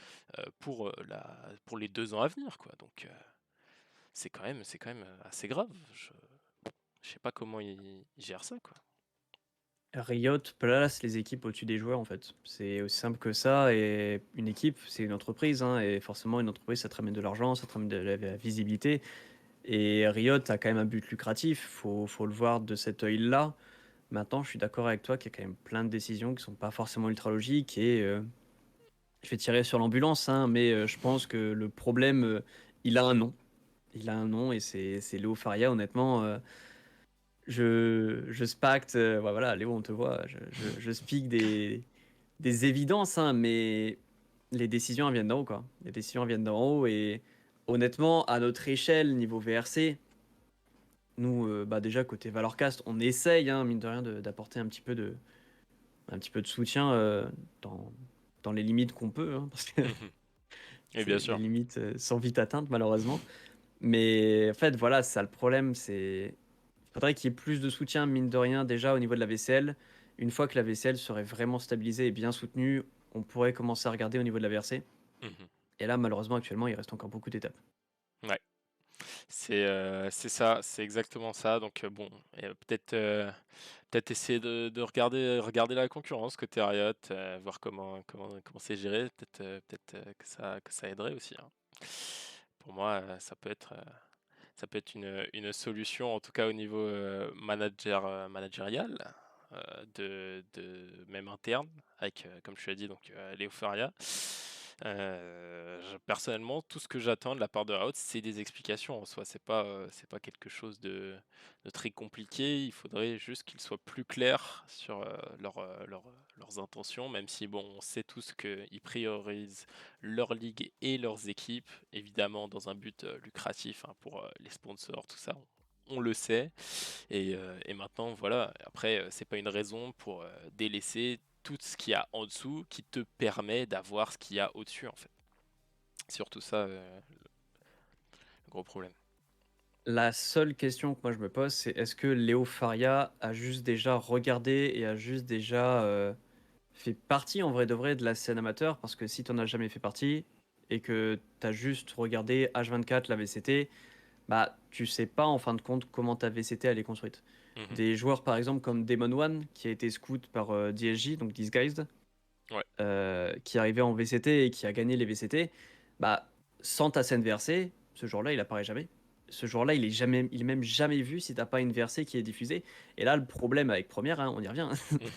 pour les 2 ans à venir, quoi. Donc c'est quand même assez grave. Je sais pas comment ils gèrent ça, quoi. Riot place les équipes au-dessus des joueurs en fait. C'est aussi simple que ça et une équipe, c'est une entreprise hein, et forcément une entreprise ça te ramène de l'argent, ça te ramène de la visibilité et Riot a quand même un but lucratif, faut le voir de cet œil-là. Maintenant, je suis d'accord avec toi qu'il y a quand même plein de décisions qui sont pas forcément ultra logiques et je vais tirer sur l'ambulance hein, mais je pense que le problème il a un nom. Il a un nom et c'est Léo Faria honnêtement je spacte, ouais, voilà, Léo, on te voit, je speak des évidences, hein, mais les décisions elles viennent d'en haut, quoi. Les décisions elles viennent d'en haut et honnêtement, à notre échelle, niveau VRC, nous, bah déjà côté Valorcast, on essaye, hein, mine de rien, d'apporter un petit peu de soutien dans, dans les limites qu'on peut, hein, parce que Mhm. Et bien les sûr. limites sont vite atteintes, malheureusement. Mais en fait, voilà, c'est ça le problème, c'est il faudrait qu'il y ait plus de soutien, mine de rien, déjà au niveau de la VCL. Une fois que la VCL serait vraiment stabilisée et bien soutenue, on pourrait commencer à regarder au niveau de la VRC. Mhm. Et là, malheureusement, actuellement, il reste encore beaucoup d'étapes. Ouais. C'est ça, c'est exactement ça. Donc bon, et, peut-être essayer de regarder la concurrence côté Riot, voir comment c'est géré. Peut-être que ça aiderait aussi, hein. Pour moi, ça peut être une solution, en tout cas au niveau managérial, même interne, avec, comme je l'ai dit, donc Léo Faria. Personnellement, tout ce que j'attends de la part de Riot, c'est des explications en soi. C'est pas quelque chose de très compliqué. Il faudrait juste qu'ils soient plus clairs sur leurs intentions, même si bon, on sait tous qu'ils priorisent leur ligue et leurs équipes, évidemment dans un but lucratif hein, pour les sponsors, tout ça. On le sait. Et maintenant, voilà, après, c'est pas une raison pour délaisser tout ce qu'il y a en dessous qui te permet d'avoir ce qu'il y a au-dessus, en fait. Surtout ça, le gros problème. La seule question que moi je me pose, c'est est-ce que Léo Faria a juste déjà regardé et a juste déjà fait partie en vrai de vrai de la scène amateur? Parce que si tu n'en as jamais fait partie et que tu as juste regardé H24 la VCT, bah tu sais pas en fin de compte comment ta VCT elle est construite. Mhm. Des joueurs par exemple comme Demon One qui a été scout par DSJ, donc Disguised, Ouais, qui est arrivé en VCT et qui a gagné les VCT, bah sans ta scène versée, ce jour-là il apparaît jamais. Ce jour-là, il est même jamais vu si t'as pas une versée qui est diffusée. Et là, le problème avec Première, hein, on y revient, mhm. Ouais,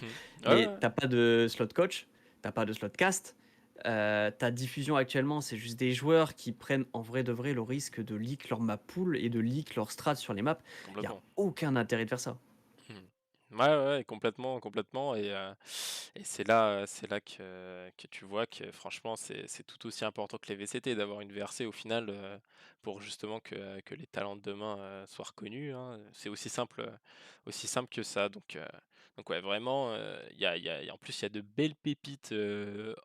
mais ouais, t'as pas de slot coach, t'as pas de slot cast. Ta diffusion actuellement, c'est juste des joueurs qui prennent en vrai de vrai le risque de leak leur map pool et de leak leur strat sur les maps. Il y a complètement. aucun intérêt de faire ça. Mhm. Ouais, ouais, ouais, complètement, complètement. Et c'est là que tu vois que franchement, c'est tout aussi important que les VCT d'avoir une versée au final pour justement que les talents de demain soient reconnus. Hein. C'est aussi simple que ça. Donc ouais, vraiment, en plus, il y a de belles pépites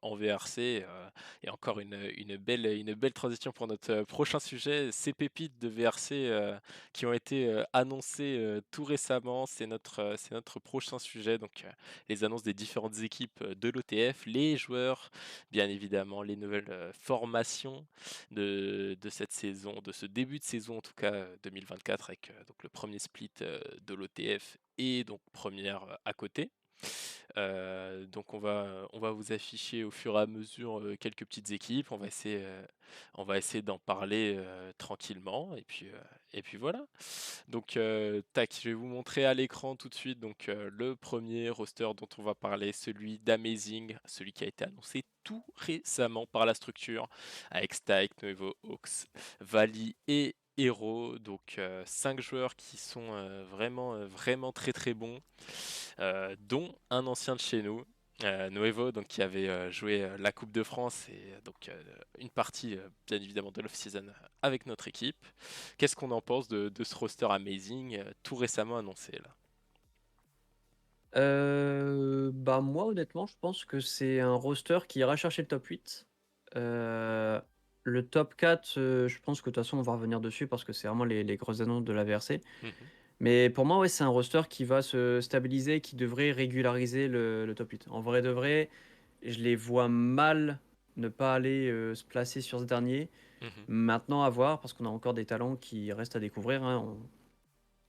en VRC. Et encore une belle transition pour notre prochain sujet. Ces pépites de VRC qui ont été annoncés tout récemment. C'est notre prochain sujet. Donc, les annonces des différentes équipes de l'OTF, les joueurs, bien évidemment, les nouvelles formations de cette saison, de ce début de saison en tout cas 2024 avec donc le premier split de l'OTF et donc première à côté. Donc on va vous afficher au fur et à mesure quelques petites équipes. On va essayer d'en parler tranquillement. Et puis voilà. Donc tac, je vais vous montrer à l'écran tout de suite donc le premier roster dont on va parler, celui d'Amazing, celui qui a été annoncé tout récemment par la structure avec Stike, Nuevo, Hawks, Vali et Hero. Donc 5 joueurs qui sont vraiment très très bons dont un ancien de chez nous, Nuevo, donc qui avait joué la Coupe de France et donc une partie bien évidemment de l'off-season avec notre équipe. Qu'est-ce qu'on en pense de ce roster amazing tout récemment annoncé là? Bah moi honnêtement, je pense que c'est un roster qui ira chercher le top 8. Euh, le top 4, je pense que de toute façon on va revenir dessus parce que c'est vraiment les grosses annonces de la VRC. Mhm. Mais pour moi, ouais, c'est un roster qui va se stabiliser, qui devrait régulariser le top 8. En vrai de vrai, je les vois mal ne pas aller se placer sur ce dernier. Mhm. Maintenant, à voir, parce qu'on a encore des talents qui restent à découvrir. Hein.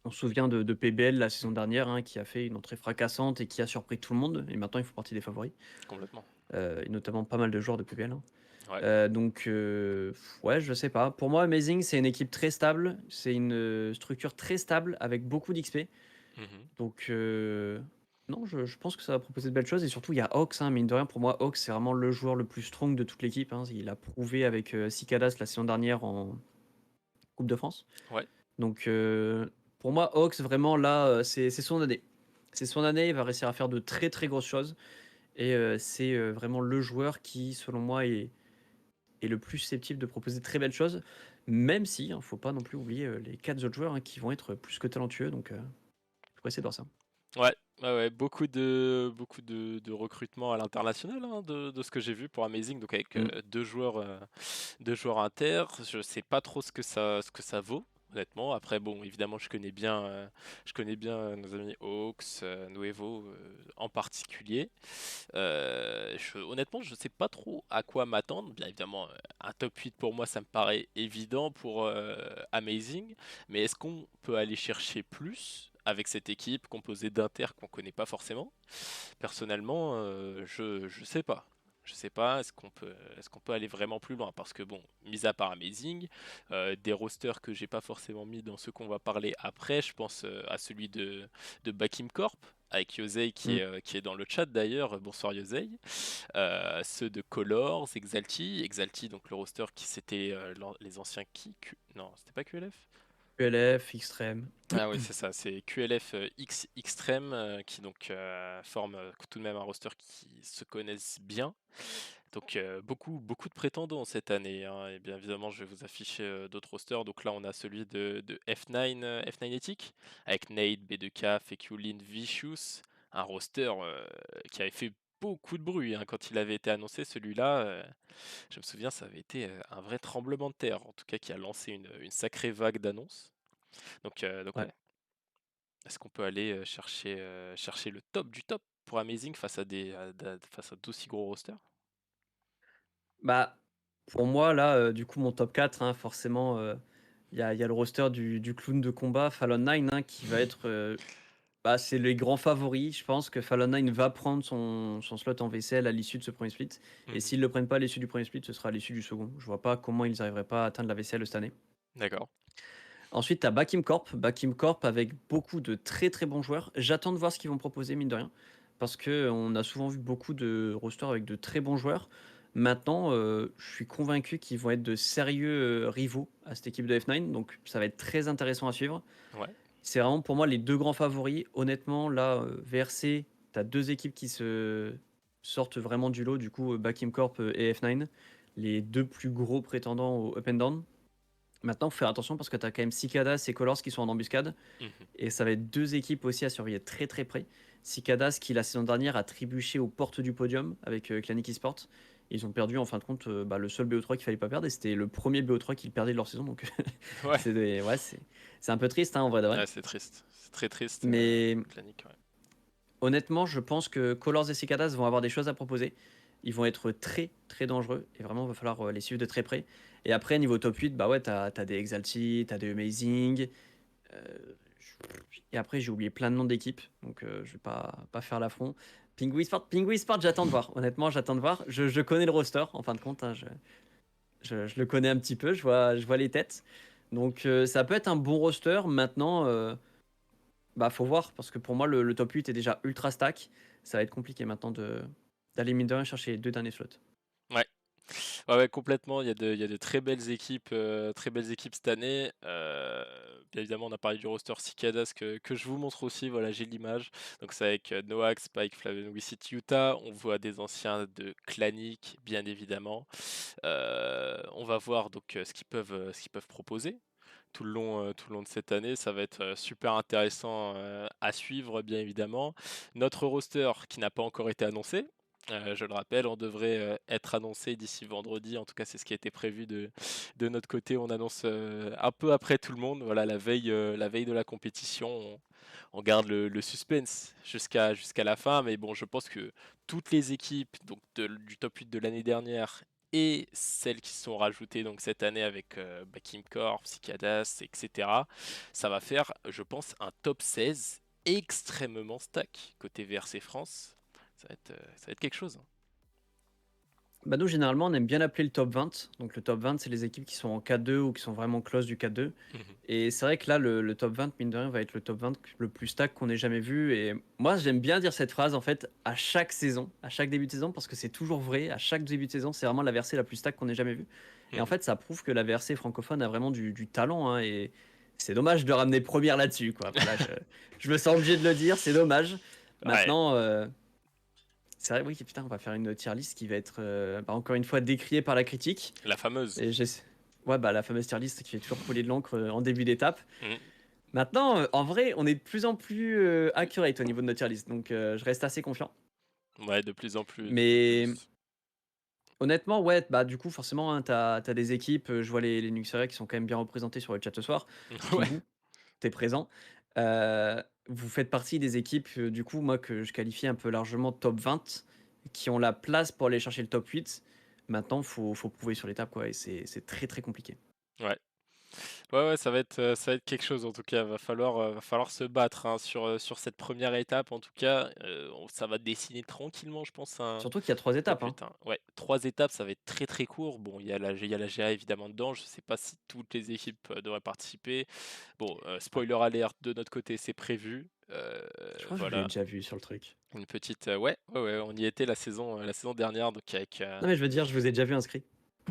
On se souvient de PBL la saison dernière, hein, qui a fait une entrée fracassante et qui a surpris tout le monde. Et maintenant, il faut partie des favoris. Complètement. Et notamment pas mal de joueurs de PBL. Hein. Ouais. Donc, ouais, je sais pas. Pour moi, Amazing, c'est une équipe très stable. C'est une structure très stable avec beaucoup d'XP. Mhm. Donc, non, je pense que ça va proposer de belles choses. Et surtout, il y a Hawks, hein, mine de rien. Pour moi, Hawks, c'est vraiment le joueur le plus strong de toute l'équipe. Hein. Il a prouvé avec Cicadass la saison dernière en Coupe de France. Ouais. Donc, pour moi, Hawks, vraiment, là, c'est son année. C'est son année. Il va réussir à faire de très, très grosses choses. Et c'est vraiment le joueur qui, selon moi, est le plus susceptible de proposer de très belles choses. Même si, il ne faut pas non plus oublier les 4 autres joueurs hein, qui vont être plus que talentueux. Donc, il faut essayer de voir ça. Ouais, ouais, ouais, beaucoup de recrutement à l'international hein, de ce que j'ai vu pour Amazing, donc avec Mm. deux joueurs inter. Je sais pas trop ce que ça vaut, honnêtement. Après, bon, évidemment, je connais bien nos amis Hawks, Nuevo en particulier. Honnêtement, je sais pas trop à quoi m'attendre. Bien évidemment, un top 8 pour moi, ça me paraît évident pour Amazing. Mais est-ce qu'on peut aller chercher plus avec cette équipe composée d'inter qu'on connaît pas forcément? Personnellement, je sais pas. Je sais pas, est-ce qu'on peut aller vraiment plus loin? Parce que bon, mis à part Amazing, des rosters que j'ai pas forcément mis dans ceux qu'on va parler après, je pense à celui de Bakim Corp, avec Yosei Mm. qui est dans le chat d'ailleurs. Bonsoir Yosei. Ceux de Colors, Exalti, donc le roster qui c'était les anciens Non, c'était pas QLF? QLF, Extreme. Ah oui, c'est ça, c'est QLF X Extreme qui donc forme tout de même un roster qui se connaissent bien. Donc beaucoup de prétendants cette année, hein. Et bien évidemment, je vais vous afficher d'autres rosters. Donc là, on a celui de F9, F9 Ethic, avec Nate, B2K, Fekulin, Vicious, un roster qui avait fait beaucoup de bruit hein, quand il avait été annoncé. Celui-là, je me souviens, ça avait été un vrai tremblement de terre, en tout cas qui a lancé une sacrée vague d'annonces. Donc Ouais. ouais, est-ce qu'on peut aller chercher le top du top pour Amazing face à d'aussi gros rosters? Bah, pour moi, là, du coup, mon top 4, hein, forcément, il y a le roster du clown de combat, Fallon 9, hein, qui va être, bah, c'est les grands favoris. Je pense que Fallon 9 va prendre son slot en vaisselle à l'issue de ce premier split. Et Mhm. s'ils ne le prennent pas à l'issue du premier split, ce sera à l'issue du second. Je vois pas comment ils n'arriveraient pas à atteindre la vaisselle cette année. D'accord. Ensuite, tu as Bakim Corp. Bakim Corp avec beaucoup de très très bons joueurs. J'attends de voir ce qu'ils vont proposer, mine de rien. Parce qu'on a souvent vu beaucoup de rosters avec de très bons joueurs. Maintenant, je suis convaincu qu'ils vont être de sérieux rivaux à cette équipe de F9. Donc, ça va être très intéressant à suivre. Ouais. C'est vraiment pour moi les deux grands favoris. Honnêtement, là, VRC, tu as deux équipes qui se sortent vraiment du lot. Du coup, Bakim Corp et F9. Les deux plus gros prétendants au Up and Down. Maintenant, faut faire attention parce que tu as quand même Cicadas et Colors qui sont en embuscade. Mhm. Et ça va être deux équipes aussi à surveiller très très près. Cicadas qui, la saison dernière, a trébuché aux portes du podium avec Clanic Esport. Ils ont perdu en fin de compte bah, le seul BO3 qu'il fallait pas perdre. Et c'était le premier BO3 qu'ils perdaient de leur saison. Donc Ouais. ouais, c'est un peu triste hein, en vrai de vrai. Ouais, c'est triste. C'est très triste, Mais Clanic, ouais. honnêtement, je pense que Colors et Cicadas vont avoir des choses à proposer. Ils vont être très très dangereux et vraiment il va falloir les suivre de très près. Et après, niveau top 8, bah ouais, t'as des Exalti, t'as des Amazing. Euh, et après, j'ai oublié plein de noms d'équipes, donc je vais pas faire l'affront. Pingu Sport, j'attends de voir. Honnêtement, j'attends de voir. Je connais le roster, en fin de compte. Hein, je le connais un petit peu, je vois les têtes. Donc ça peut être un bon roster. Maintenant, bah, faut voir, parce que pour moi, le top 8 est déjà ultra stack. Ça va être compliqué maintenant d'aller mine de rien chercher les deux derniers slots. Ouais. Ouais, ouais, complètement. Il y a de très belles équipes cette année. Bien évidemment, on a parlé du roster Cicadas que je vous montre aussi. Voilà, j'ai l'image. Donc, c'est avec Noax, Spike, Flavian Wicit, Utah. On voit des anciens de Clanic, bien évidemment. On va voir donc ce qu'ils peuvent proposer. Tout le long de cette année, ça va être super intéressant à suivre, bien évidemment. Notre roster qui n'a pas encore été annoncé, je le rappelle, on devrait être annoncé d'ici vendredi. En tout cas, c'est ce qui a été prévu de notre côté. On annonce un peu après tout le monde. Voilà, la veille de la compétition, on garde le suspense jusqu'à la fin. Mais bon, je pense que toutes les équipes donc du top 8 de l'année dernière et celles qui se sont rajoutées donc cette année avec Kim Corp, Cicadas, etc. Ça va faire, je pense, un top 16 extrêmement stack côté VRC France. Ça va être quelque chose, hein. Bah nous, généralement, on aime bien l'appeler le top 20. Donc le top 20, c'est les équipes qui sont en K2 ou qui sont vraiment close du K2. Mhm. Et c'est vrai que là, le top 20, mine de rien, va être le top 20 le plus stack qu'on ait jamais vu. Et moi, j'aime bien dire cette phrase, en fait, à chaque saison, à chaque début de saison, parce que c'est toujours vrai. À chaque début de saison, c'est vraiment la VRC la plus stack qu'on ait jamais vue. Et en Mhm. fait, ça prouve que la VRC francophone a vraiment du talent, hein, et c'est dommage de ramener première là-dessus, quoi. Voilà, je me sens obligé de le dire, c'est dommage. Ouais, Maintenant, c'est vrai, oui, putain, on va faire une tier list qui va être, bah, encore une fois, décriée par la critique. la fameuse. Et ouais, bah, la fameuse tier list qui fait toujours couler de l'encre en début d'étape. Mhm. Maintenant, en vrai, on est de plus en plus accurate au niveau de notre tier list, donc je reste assez confiant. Ouais, de plus en plus, de plus en Mais plus. honnêtement, ouais, bah du coup, forcément, hein, t'as des équipes, je vois les Nuxeria qui sont quand même bien représentés sur le chat ce soir. Ouais. Pingu, t'es présent. Euh, Vous faites partie des équipes, du coup, moi, que je qualifie un peu largement top 20, qui ont la place pour aller chercher le top 8. Maintenant, faut prouver sur l'étape, quoi, et c'est très très compliqué. Ouais. Ouais, ouais, ça va être quelque chose en tout cas. Va falloir se battre hein, sur cette première étape. En tout cas, ça va dessiner tranquillement, je pense, un Surtout qu'il y a 3 étapes, top hein. 8, hein. Ouais, 3 étapes, ça va être très très court. Bon, il y a la GA évidemment dedans. Je sais pas si toutes les équipes devraient participer. Bon, Ouais, spoiler alert de notre côté, c'est prévu. je crois que je l'ai Voilà, déjà vu sur le truc. une petite. Ouais, ouais, ouais, on y était la saison dernière, donc avec. Non, mais je veux dire, je vous ai déjà vu inscrit,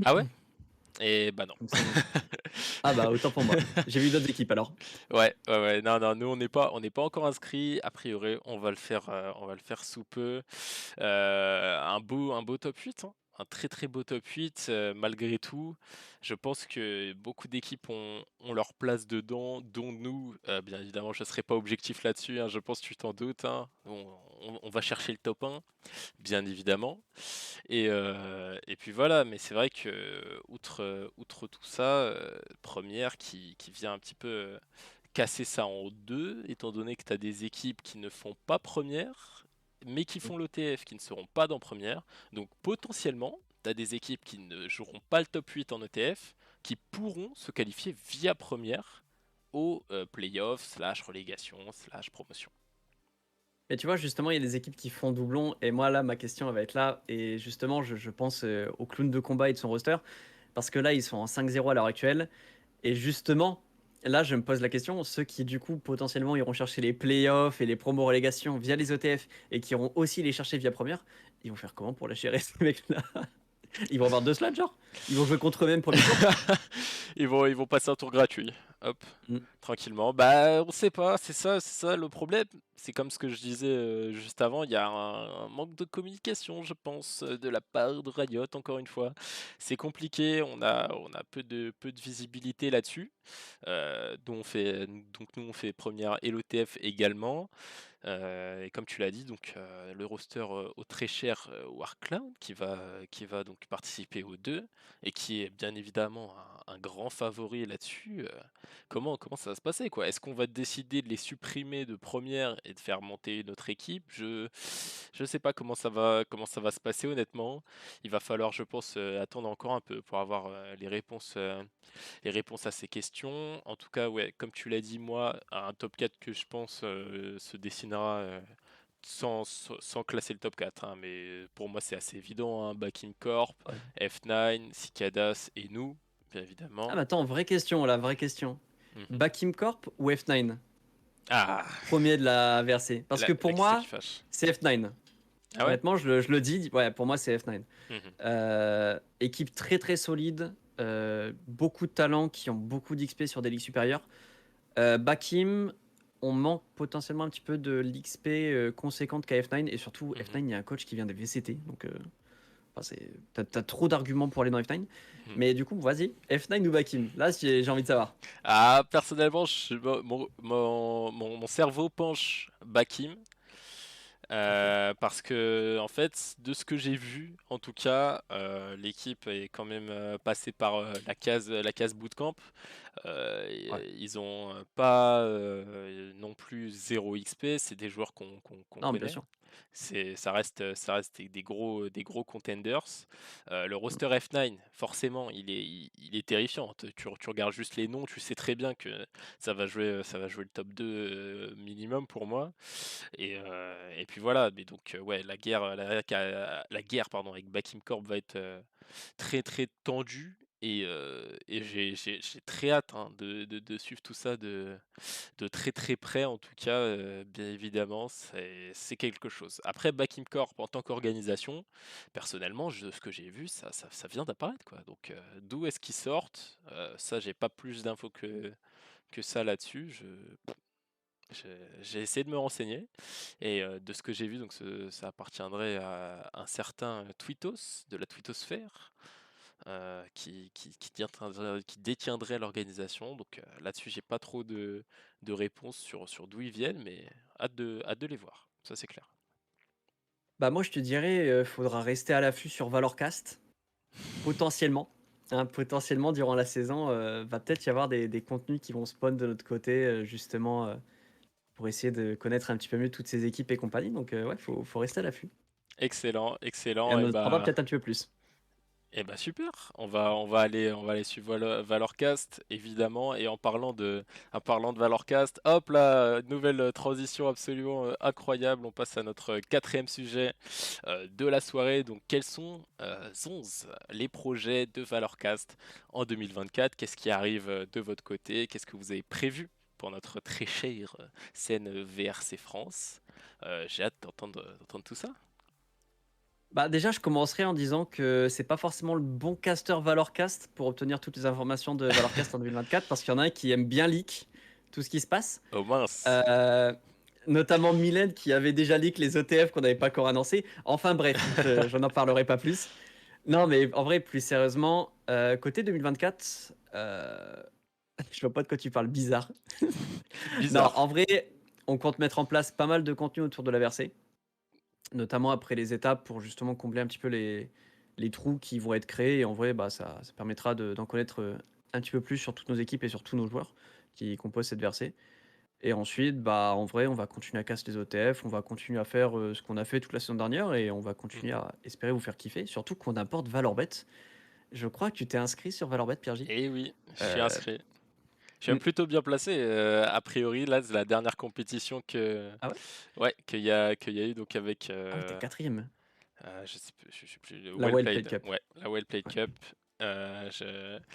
Ah ouais? Et bah non. il me semble. Ah bah, autant pour moi. J'ai vu d'autres équipes alors. Ouais, ouais, ouais. Non, non, nous on n'est pas encore inscrits. A priori, on va le faire sous peu. Un beau top 8, hein. Un très très beau top 8 malgré tout. Je pense que beaucoup d'équipes ont leur place dedans, dont nous. Bien évidemment, je ne serai pas objectif là-dessus, hein, je pense que tu t'en doutes, hein. On va chercher le top 1, bien évidemment. Et puis voilà, mais c'est vrai que outre tout ça, première qui vient un petit peu casser ça en deux, étant donné que tu as des équipes qui ne font pas première, mais qui Mmh. font l'ETF, qui ne seront pas dans première. Donc potentiellement, tu as des équipes qui ne joueront pas le top 8 en ETF, qui pourront se qualifier via première au playoff, slash relégation, slash promotion. Mais tu vois, justement, il y a des équipes qui font doublon et moi là, ma question elle va être là et justement, je pense, au clown de combat et de son roster parce que là, ils sont en 5-0 à l'heure actuelle et justement, là, je me pose la question, ceux qui du coup potentiellement iront chercher les playoffs et les promos relégations via les ETF et qui iront aussi les chercher via première, ils vont faire comment pour la gérer ces mecs-là? Ils vont avoir 2 slots genre? Ils vont jouer contre eux-mêmes premier tour? Ils vont passer un tour gratuit. Hop, Mmh. tranquillement. Bah, on sait pas, c'est ça le problème. C'est comme ce que je disais juste avant, il y a un manque de communication, je pense, de la part de Riot, encore une fois. C'est compliqué, on a peu de visibilité là-dessus. Donc nous, on fait première et l'OTF également. Et comme tu l'as dit, donc le roster au très cher Warcloud qui va donc participer aux deux et qui est bien évidemment un grand favori là-dessus. Comment ça va se passer quoi? Est-ce qu'on va décider de les supprimer de première et de faire monter notre équipe? Je sais pas comment ça va se passer honnêtement. Il va falloir, je pense, attendre encore un peu pour avoir les réponses à ces questions. En tout cas, ouais, comme tu l'as dit, moi, un top 4 que je pense se dessinera sans classer le top 4, hein, mais pour moi, c'est assez évident, hein. Backing Corp, Ouais. F9, Cicadas et nous, bien Ah évidemment. mais attends, vraie question là, vraie question. Mhm. Bakim Corp ou F9? Ah, Premier de la VRC. Parce que la pour question qui moi, fâche. c'est F9. Ah ouais? Honnêtement, je le dis, ouais, pour moi, c'est F9. Mhm. Équipe très très solide, beaucoup de talents qui ont beaucoup d'XP sur des ligues supérieures. Bakim, on manque potentiellement un petit peu de l'XP conséquente qu'à F9. Et surtout, Mhm. F9, il y a un coach qui vient des VCT. Donc, enfin, t'as trop d'arguments pour aller dans F9. Mhm. Mais du coup, vas-y, F9 ou Bakim? Là, j'ai envie de savoir. Ah, personnellement, mon cerveau penche Bakim. Ok. Parce que en fait, de ce que j'ai vu, en tout cas, l'équipe est quand même passée par la case bootcamp. Ouais. Ils ont pas non plus 0 XP, c'est des joueurs qu'on Non, bien connaît. sûr. Ça reste des gros contenders. Le roster F9, forcément, il est terrifiant. Tu regardes juste les noms, tu sais très bien que ça va jouer le top 2 minimum pour moi. Et puis voilà, mais donc ouais, la guerre pardon, avec Bakim Corp va être très très tendue. Et j'ai très hâte hein, de suivre tout ça de très très près, en tout cas, bien évidemment, c'est quelque chose. Après, Backing Corp, en tant qu'organisation, personnellement, ce que j'ai vu, ça vient d'apparaître, quoi. Donc, d'où est-ce qu'ils sortent? Ça, j'ai pas plus d'infos que ça là-dessus. J'ai essayé de me renseigner et de ce que j'ai vu, donc ça appartiendrait à un certain Twitos de la Twittosphère qui détiendrait l'organisation. Donc là-dessus, j'ai pas trop de réponses sur d'où ils viennent, mais hâte de les voir. Ça, c'est clair. Bah moi je te dirais, faudra rester à l'affût sur Valorcast, potentiellement, hein, potentiellement durant la saison, va peut-être y avoir des contenus qui vont spawn de notre côté, justement, pour essayer de connaître un petit peu mieux toutes ces équipes et compagnie donc ouais, faut rester à l'affût Excellent, et excellent. on Et en apprendra bah, peut-être un petit peu plus. Eh ben super, on va aller suivre Valorcast évidemment et en parlant de Valorcast, hop là, nouvelle transition absolument incroyable, on passe à notre quatrième sujet de la soirée. Donc quels sont 11 les projets de Valorcast en 2024? Qu'est-ce qui arrive de votre côté? Qu'est-ce que vous avez prévu pour notre très chère scène VRC France? J'ai hâte d'entendre tout ça. Bah, déjà, je commencerai en disant que c'est pas forcément le bon caster Valorcast pour obtenir toutes les informations de Valorcast en 2024, parce qu'il y en a un qui aime bien leak tout ce qui se passe. Oh mince. Euh, Notamment Mylène qui avait déjà leak les ETF qu'on n'avait pas encore annoncés. Enfin bref, je n'en parlerai pas plus. Non, mais en vrai, plus sérieusement, côté 2024, je vois pas de quoi tu parles, bizarre. Non, Bizarre. en vrai, on compte mettre en place pas mal de contenu autour de la versée, notamment après les étapes pour justement combler un petit peu les trous qui vont être créés. Et en vrai, bah, ça permettra d'en connaître un petit peu plus sur toutes nos équipes et sur tous nos joueurs qui composent cette versée. Et ensuite, bah, en vrai, on va continuer à casser les OTF, on va continuer à faire ce qu'on a fait toute la saison dernière et on va continuer Mhm. à espérer vous faire kiffer. Surtout qu'on apporte Valorbet. Je crois que tu t'es inscrit sur Valorbet, Pierre-J. Eh oui, je suis Euh, inscrit. Je suis même mm, plutôt bien placé. A priori, là, c'est la dernière compétition ah ouais? ouais, qu'il y a eu donc avec, Ah ouais, t'es quatrième. je sais plus, je sais plus, le La Well Well Played Played, Cup. ouais, la Well Played Ouais. Cup.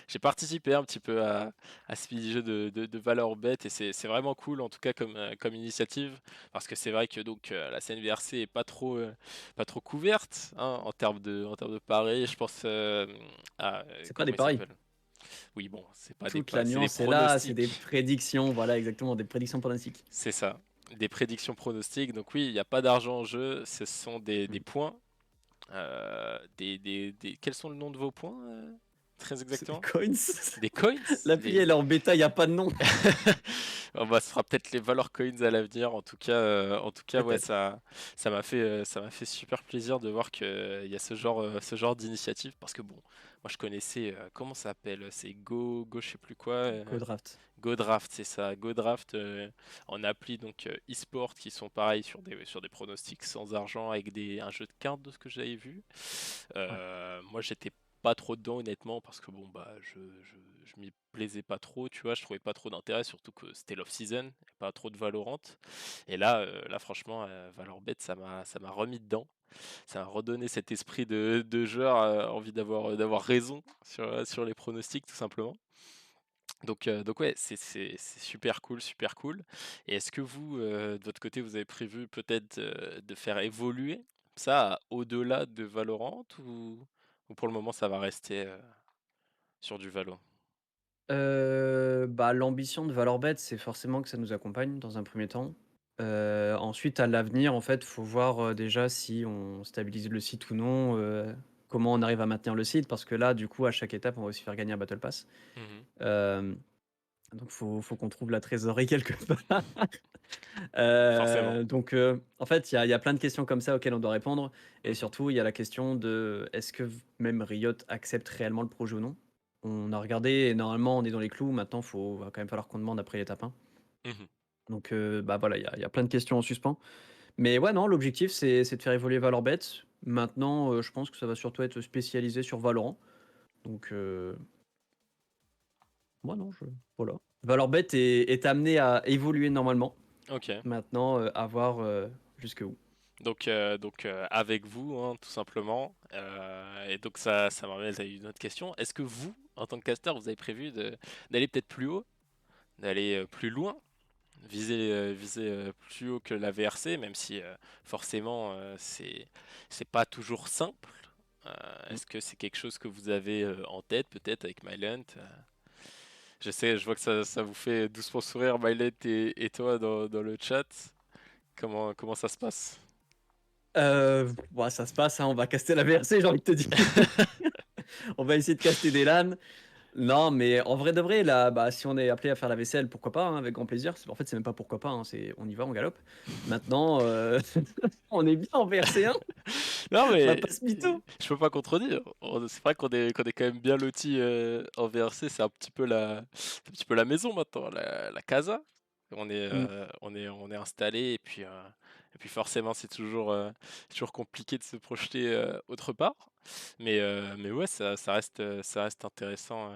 J'ai participé un petit peu à ce mini-jeu de Valorbet et c'est vraiment cool en tout cas comme initiative parce que c'est vrai que donc la scène VRC est pas trop couverte hein, en termes de paris. Je pense à C'est pas des comment il paris. s'appelle? Oui, bon, c'est pas des Toute la c'est des nuance est là, c'est des pronostics. prédictions. Voilà, exactement, des prédictions pronostiques. C'est ça, des prédictions pronostiques. Donc oui, il n'y a pas d'argent en jeu, ce sont des Mm. points. Quels sont le nom de vos points très C'est des exactement? coins. Des coins? L'appli, elle est en bêta, il n'y a pas de nom. Oh, bah, ce sera peut-être les Valor Coins à l'avenir. En tout cas, ouais, Peut-être. ça m'a fait super plaisir de voir qu'il y a ce genre d'initiative parce que bon, moi je connaissais comment ça s'appelle? C'est je sais plus quoi. Go Draft. GoDraft, c'est ça. GoDraft en appli donc e-sport qui sont pareils sur des pronostics sans argent avec un jeu de cartes de ce que j'avais vu. Ouais. Moi j'étais pas trop dedans honnêtement parce que bon bah je m'y plaisais pas trop, tu vois, je trouvais pas trop d'intérêt, surtout que c'était l'off-season, pas trop de Valorant. Et là franchement Valorbet ça m'a remis dedans. Ça m'a redonné cet esprit de joueur, envie d'avoir raison sur les pronostics tout simplement. Donc ouais, c'est super cool, super cool. Et est-ce que vous, de votre côté, vous avez prévu peut-être de faire évoluer ça au-delà de Valorant ou pour le moment ça va rester sur du Valo? Bah, l'ambition de Valorbet, c'est forcément que ça nous accompagne dans un premier temps. Ensuite, à l'avenir, en fait, faut voir, déjà si on stabilise le site ou non, comment on arrive à maintenir le site parce que là, du coup, à chaque étape, on va aussi faire gagner un battle pass. Mhm. Hem, donc faut qu'on trouve la trésorerie quelque part. Forcément. En fait, il y a plein de questions comme ça auxquelles on doit répondre et Mhm. surtout, il y a la question de est-ce que même Riot accepte réellement le projet ou non? On a regardé et normalement, on est dans les clous. Maintenant, va quand même falloir qu'on demande après l'étape 1. Mhm. Bah, voilà, il y a plein de questions en suspens. Mais ouais, non, l'objectif, c'est de faire évoluer Valorbet. Maintenant, je pense que ça va surtout être spécialisé sur Valorant. Donc, moi, non, voilà. Valorbet est amené à évoluer normalement. Ok. Maintenant, à voir jusqu'où. Donc avec vous, hein, tout simplement. Et donc ça m'amène à une autre question. Est-ce que vous, en tant que caster, vous avez prévu d'aller peut-être plus haut, d'aller plus loin? Viser plus haut que la VRC, même si forcément c'est pas toujours simple. Mm. Est-ce que c'est quelque chose que vous avez en tête peut-être avec Mylant? Je vois que ça vous fait doucement sourire Mylant et toi dans le chat. Comment ça se passe? Bah, ça se passe, hein, on va caster la VRC, j'ai envie de te dire. On va essayer de caster des LAN. Non, mais en vrai de vrai, là, bah, si on est appelé à faire la vaisselle, pourquoi pas, hein, avec grand plaisir. En fait, c'est même pas pourquoi pas, hein, c'est on y va, on galope. Maintenant, on est bien en VRC1, Non on va mais pas se mytho. je peux pas contredire. C'est vrai qu'on est quand même bien loti en VRC. C'est un petit peu la maison maintenant, la casa. On est, Mm. euh, on est, on est installé et puis Et puis forcément, c'est toujours compliqué de se projeter autre part. Mais ouais, ça reste intéressant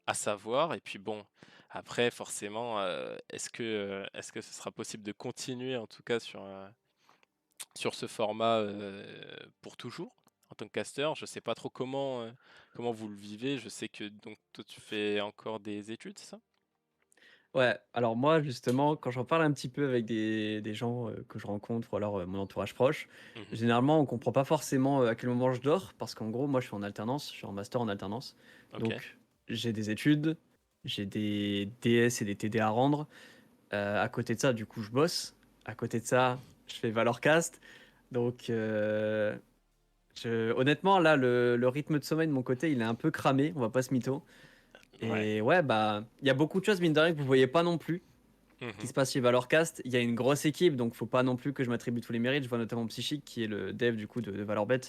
à savoir. Et puis bon, après, forcément, est-ce que ce sera possible de continuer en tout cas sur ce format pour toujours en tant que casteur? Je sais pas trop comment vous le vivez. Je sais que donc toi, tu fais encore des études, c'est ça? Ouais, alors moi justement, quand j'en parle un petit peu avec des gens, que je rencontre ou alors, mon entourage proche, Mhm. généralement on comprend pas forcément, à quel moment je dors parce qu'en gros moi je suis en alternance, je suis en master en alternance. Ok. Donc j'ai des études, j'ai des DS et des TD à rendre, à côté de ça du coup je bosse, à côté de ça je fais Valorcast donc je honnêtement là le rythme de sommeil de mon côté il est un peu cramé, on va pas se mytho Ouais. et ouais, bah, il y a beaucoup de choses mine de rien que vous voyez pas non plus qui Mhm. se passe chez Valorcast. Il y a une grosse équipe, donc faut pas non plus que je m'attribue tous les mérites. Je vois notamment Psychic, qui est le dev du coup de Valorbet.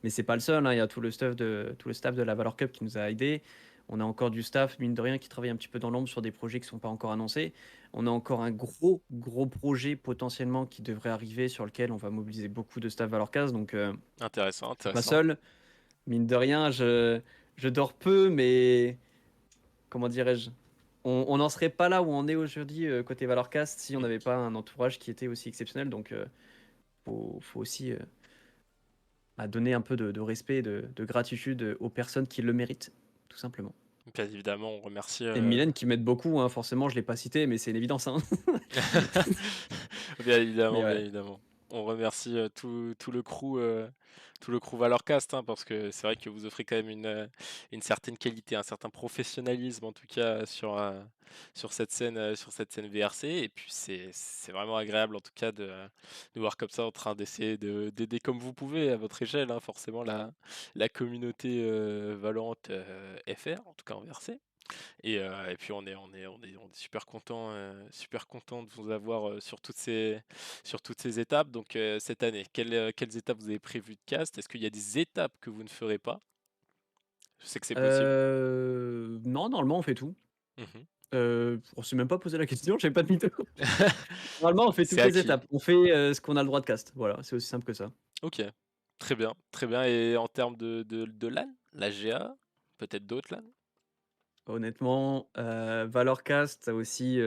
Mais c'est pas le seul, hein. Il y a tout le staff de la Valor Cup qui nous a aidés. On a encore du staff, mine de rien, qui travaille un petit peu dans l'ombre sur des projets qui sont pas encore annoncés. On a encore un gros projet potentiellement qui devrait arriver sur lequel on va mobiliser beaucoup de staff Valorcast. Donc, Intéressant, je suis pas intéressant. seul. Mine de rien, je dors peu, mais comment dirais-je? On n'en serait pas là où on est aujourd'hui côté Valorcast si on n'avait pas un entourage qui était aussi exceptionnel. Donc, faut aussi donner un peu de respect, de gratitude aux personnes qui le méritent, tout simplement. Bien évidemment, on remercie. Et Mylène qui m'aide beaucoup, hein, forcément, je l'ai pas cité, mais c'est une évidence, hein. Bien Mais évidemment, bien ouais. évidemment. On remercie tout le crew Valorcast, hein, parce que c'est vrai que vous offrez quand même une certaine qualité, un certain professionnalisme en tout cas sur cette scène VRC. Et puis c'est vraiment agréable en tout cas de voir comme ça en train d'essayer d'aider comme vous pouvez à votre échelle, hein, forcément la communauté Valorant FR, en tout cas en VRC. Et puis on est super content de vous avoir sur toutes ces étapes. Donc cette année, quelles étapes vous avez prévues de cast? Est-ce qu'il y a des étapes que vous ne ferez pas? Je sais que c'est possible. Non, normalement, on fait tout. Mhm. On s'est même pas posé la question, j'ai pas de mytho. Normalement, on fait C'est toutes les acquis. étapes. On fait ce qu'on a le droit de cast. Voilà, c'est aussi simple que ça. Ok, très bien, très bien. Et en termes de LAN, la GA, peut-être d'autres LAN? Honnêtement, Valorcast a aussi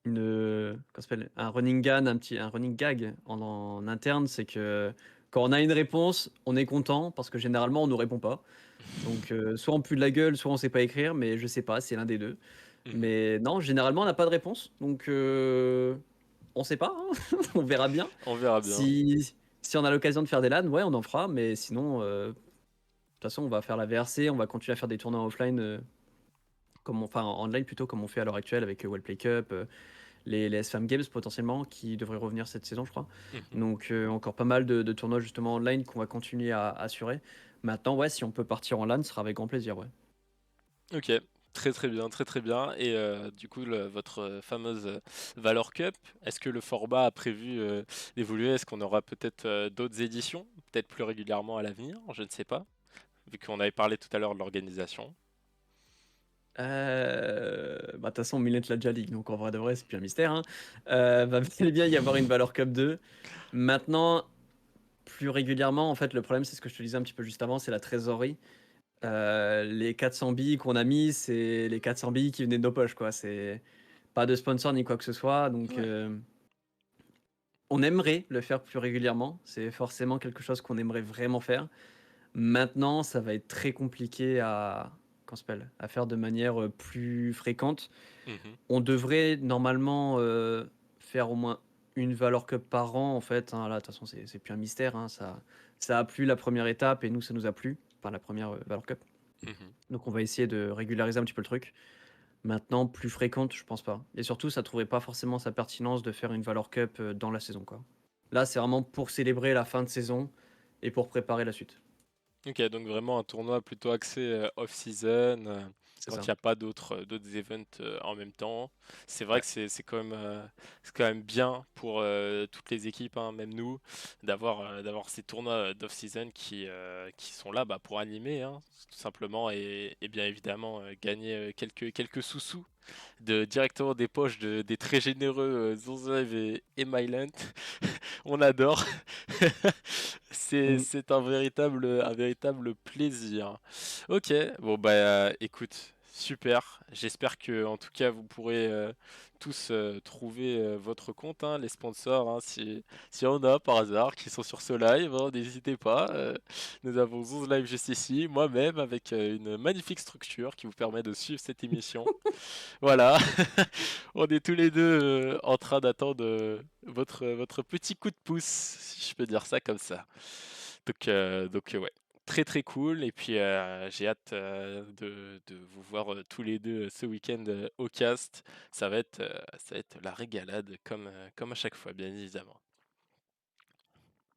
comment ça s'appelle? Un running gag en interne, c'est que quand on a une réponse, on est content parce que généralement on nous répond pas. Donc soit on pue de la gueule, soit on sait pas écrire, mais je sais pas, c'est l'un des 2. Mhm. Mais non, généralement on n'a pas de réponse, donc on sait pas, hein, on verra bien. On verra bien. Si on a l'occasion de faire des LAN, ouais, on en fera, mais sinon, de toute façon, on va faire la VRC, on va continuer à faire des tournois offline, enfin en online plutôt, comme on fait à l'heure actuelle avec Wellplay Cup, les SFAM Games potentiellement qui devraient revenir cette saison, je crois. Mhm. Donc encore pas mal de tournois justement online qu'on va continuer à assurer. Maintenant, ouais, si on peut partir en LAN, ce sera avec grand plaisir, ouais. Ok, très très bien, très très bien. Et du coup, votre fameuse Valor Cup, est-ce que le format a prévu d'évoluer? Est-ce qu'on aura peut-être d'autres éditions, peut-être plus régulièrement à l'avenir? Je ne sais pas, vu qu'on avait parlé tout à l'heure de l'organisation. Bah, de toute façon, Millet l'a déjà dit, donc en vrai de vrai, c'est plus un mystère, hein. Va bel et bien y avoir une Valor Cup 2. Maintenant, plus régulièrement, en fait, le problème, c'est ce que je te disais un petit peu juste avant, c'est la trésorerie. Les 400 billes qu'on a mis, c'est les 400 billes qui venaient de nos poches, quoi. C'est pas de sponsor ni quoi que ce soit, donc Ouais. on aimerait le faire plus régulièrement. C'est forcément quelque chose qu'on aimerait vraiment faire. Maintenant, ça va être très compliqué comment ça s'appelle, à faire de manière plus fréquente. Mhm. On devrait normalement faire au moins une Valor Cup par an, en fait, hein. Là, de toute façon, c'est plus un mystère, hein. Ça a plu la première étape et nous, ça nous a plu. Enfin, la première Valor Cup. Mhm. Donc, on va essayer de régulariser un petit peu le truc. Maintenant, plus fréquente, je pense pas. Et surtout, ça trouverait pas forcément sa pertinence de faire une Valor Cup dans la saison, quoi. Là, c'est vraiment pour célébrer la fin de saison et pour préparer la suite. Ok, donc vraiment un tournoi plutôt axé off-season. C'est quand il ça. n'y a pas d'autres events en même temps. C'est vrai Ouais. que c'est quand même bien pour toutes les équipes, hein, même nous, d'avoir ces tournois d'off-season qui sont là bah, pour animer, hein, tout simplement, et bien évidemment gagner quelques sous-sous directement des poches des très généreux Zonzlive et Myland. On adore. Mmh. C'est un véritable plaisir. Ok, bon bah écoute, super. J'espère que en tout cas vous pourrez tous trouver votre compte, hein, les sponsors, hein, si on a par hasard qui sont sur ce live, hein, n'hésitez pas. Nous avons 11 Live juste ici, moi-même avec une magnifique structure qui vous permet de suivre cette émission. Voilà, on est tous les deux en train d'attendre votre petit coup de pouce, si je peux dire ça comme ça. Donc ouais, très très cool. Et puis j'ai hâte de vous voir tous les deux ce week-end au cast. Ça va être la régalade comme à chaque fois, bien évidemment.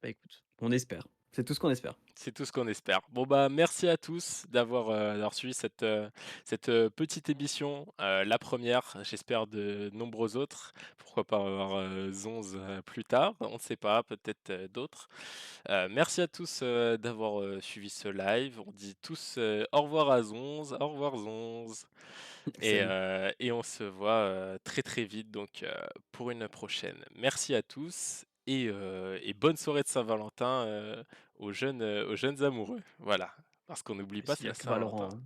Bah, écoute, on espère. C'est tout ce qu'on espère. C'est tout ce qu'on espère. Bon bah merci à tous d'avoir suivi cette petite émission, la première, j'espère de nombreux autres. Pourquoi pas avoir Zonz plus tard, on ne sait pas, peut-être d'autres. Merci à tous d'avoir suivi ce live. On dit tous au revoir à Zonz, au revoir Zonz. Salut. Et on se voit très très vite donc pour une prochaine. Merci à tous et bonne soirée de Saint-Valentin aux jeunes amoureux. Voilà, parce qu'on n'oublie pas, Il c'est y la a que Valorant, Saint-Valentin.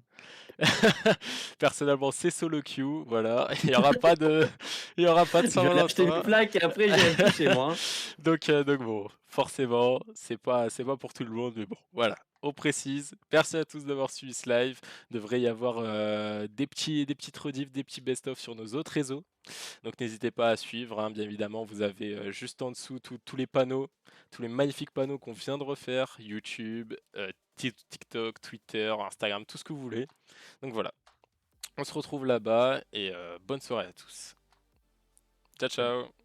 hein. Personnellement, c'est solo queue, voilà. Il y aura pas de Je vais aller acheter une Saint-Valentin. plaque et après j'irai plus chez moi, hein. Donc bon, forcément, c'est pas pour tout le monde, mais bon, voilà. On précise. Merci à tous d'avoir suivi ce live. Devrait y avoir des petites rediffs, des petits best-of sur nos autres réseaux. Donc n'hésitez pas à suivre, hein. Bien évidemment, vous avez juste en dessous tous les panneaux, tous les magnifiques panneaux qu'on vient de refaire, YouTube, TikTok, Twitter, Instagram, tout ce que vous voulez. Donc voilà, on se retrouve là-bas et bonne soirée à tous. Ciao Salut. ciao.